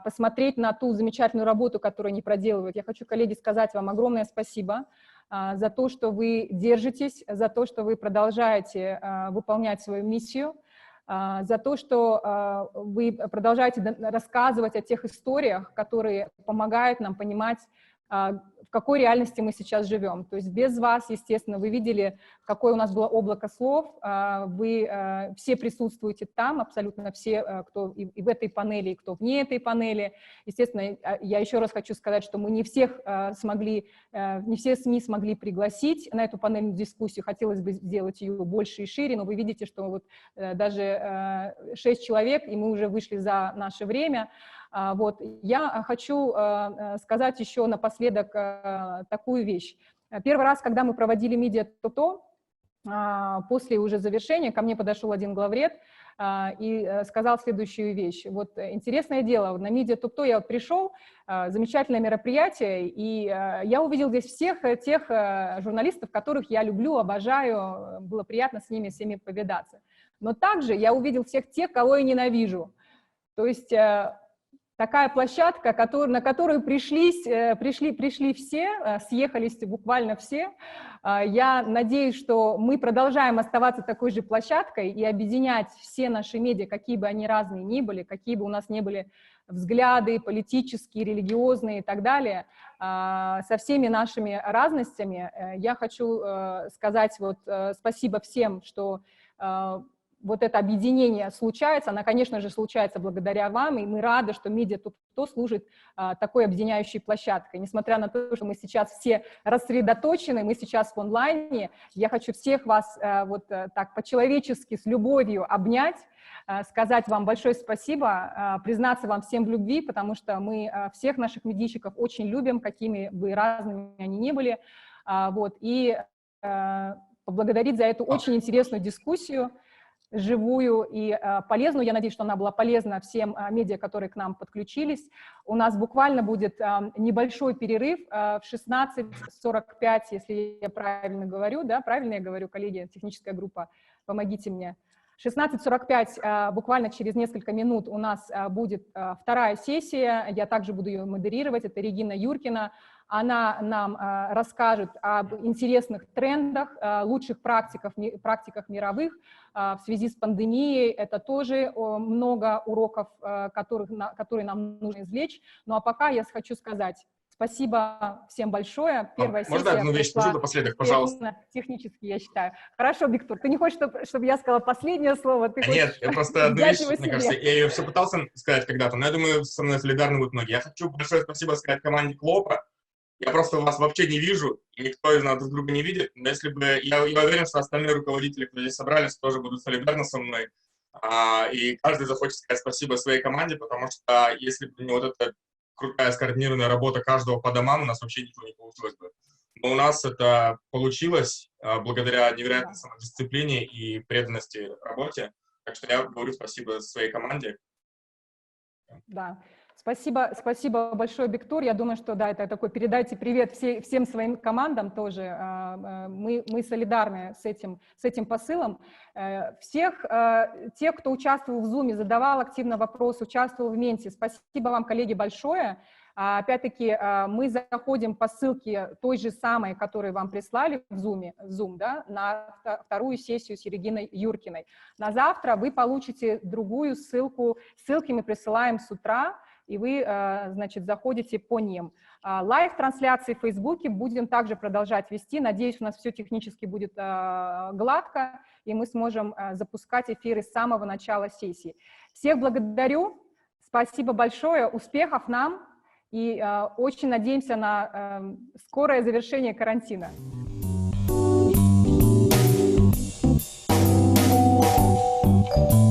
посмотреть на ту замечательную работу, которую они проделывают. Я хочу, коллеги, сказать вам огромное спасибо за то, что вы держитесь, за то, что вы продолжаете выполнять свою миссию, за то, что вы продолжаете рассказывать о тех историях, которые помогают нам понимать, в какой реальности мы сейчас живем. То есть без вас, естественно, вы видели, какое у нас было облако слов, вы все присутствуете там, абсолютно все, кто и в этой панели, и кто вне этой панели. Естественно, я еще раз хочу сказать, что мы не всех не все СМИ смогли пригласить на эту панельную дискуссию, хотелось бы сделать ее больше и шире, но вы видите, что вот даже 6 человек, и мы уже вышли за наше время. Вот. Я хочу сказать еще напоследок такую вещь. Первый раз, когда мы проводили медиа-тото, после уже завершения ко мне подошел один главред и сказал следующую вещь. Вот интересное дело, на медиа-тото я вот пришел, замечательное мероприятие, и я увидел здесь всех тех журналистов, которых я люблю, обожаю, было приятно с ними всеми повидаться. Но также я увидел всех тех, кого я ненавижу. То есть... такая площадка, на которую пришли все, съехались буквально все. Я надеюсь, что мы продолжаем оставаться такой же площадкой и объединять все наши медиа, какие бы они разные ни были, какие бы у нас ни были взгляды политические, религиозные и так далее, со всеми нашими разностями. Я хочу сказать вот спасибо всем, что вот это объединение случается, оно, конечно же, случается благодаря вам, и мы рады, что медиа-тото служит такой объединяющей площадкой. Несмотря на то, что мы сейчас все рассредоточены, мы сейчас в онлайне, я хочу всех вас вот так по-человечески, с любовью обнять, сказать вам большое спасибо, признаться вам всем в любви, потому что мы всех наших медийщиков очень любим, какими бы разными они ни были, вот, и поблагодарить за эту очень интересную дискуссию, живую и полезную. Я надеюсь, что она была полезна всем медиа, которые к нам подключились. У нас буквально будет небольшой перерыв в 16:45, если я правильно говорю, да, правильно я говорю, коллеги, техническая группа, помогите мне. 16:45, буквально через несколько минут у нас будет вторая сессия, я также буду ее модерировать, это Регина Юркина. Она нам расскажет об интересных трендах, лучших практиках мировых в связи с пандемией. Это тоже много уроков, которые нам нужно извлечь. Ну а пока я хочу сказать спасибо всем большое. Первая сессия. Можно одну вещь скажу напоследок, пожалуйста? Технически, я считаю. Хорошо, Виктор, ты не хочешь, чтобы я сказала последнее слово? Ты Нет, я просто одну вещь, мне кажется, я ее все пытался сказать когда-то, но я думаю, со мной солидарны будут многие. Я хочу большое спасибо сказать команде Клопа. Я просто вас вообще не вижу, никто из нас друг друга не видит, но если бы, я уверен, что остальные руководители, кто здесь собрались, тоже будут солидарны со мной, и каждый захочет сказать спасибо своей команде, потому что если бы не вот эта крутая скоординированная работа каждого по домам, у нас вообще ничего не получилось бы. Но у нас это получилось благодаря невероятной самодисциплине и преданности работе, так что я говорю спасибо своей команде. Да. Спасибо большое, Виктор. Я думаю, что да, это такой, передайте привет всем своим командам тоже. Мы солидарны с этим посылом. Всех тех, кто участвовал в Zoom, задавал активно вопрос, участвовал в Менте, спасибо вам, коллеги, большое. Опять-таки, мы заходим по ссылке той же самой, которую вам прислали в Zoom, да, на вторую сессию с Региной Юркиной. На завтра вы получите другую ссылку. Ссылки мы присылаем с утра, и вы, значит, заходите по ним. Лайв-трансляции в Фейсбуке будем также продолжать вести. Надеюсь, у нас все технически будет гладко, и мы сможем запускать эфиры с самого начала сессии. Всех благодарю, спасибо большое, успехов нам, и очень надеемся на скорое завершение карантина. Thank you.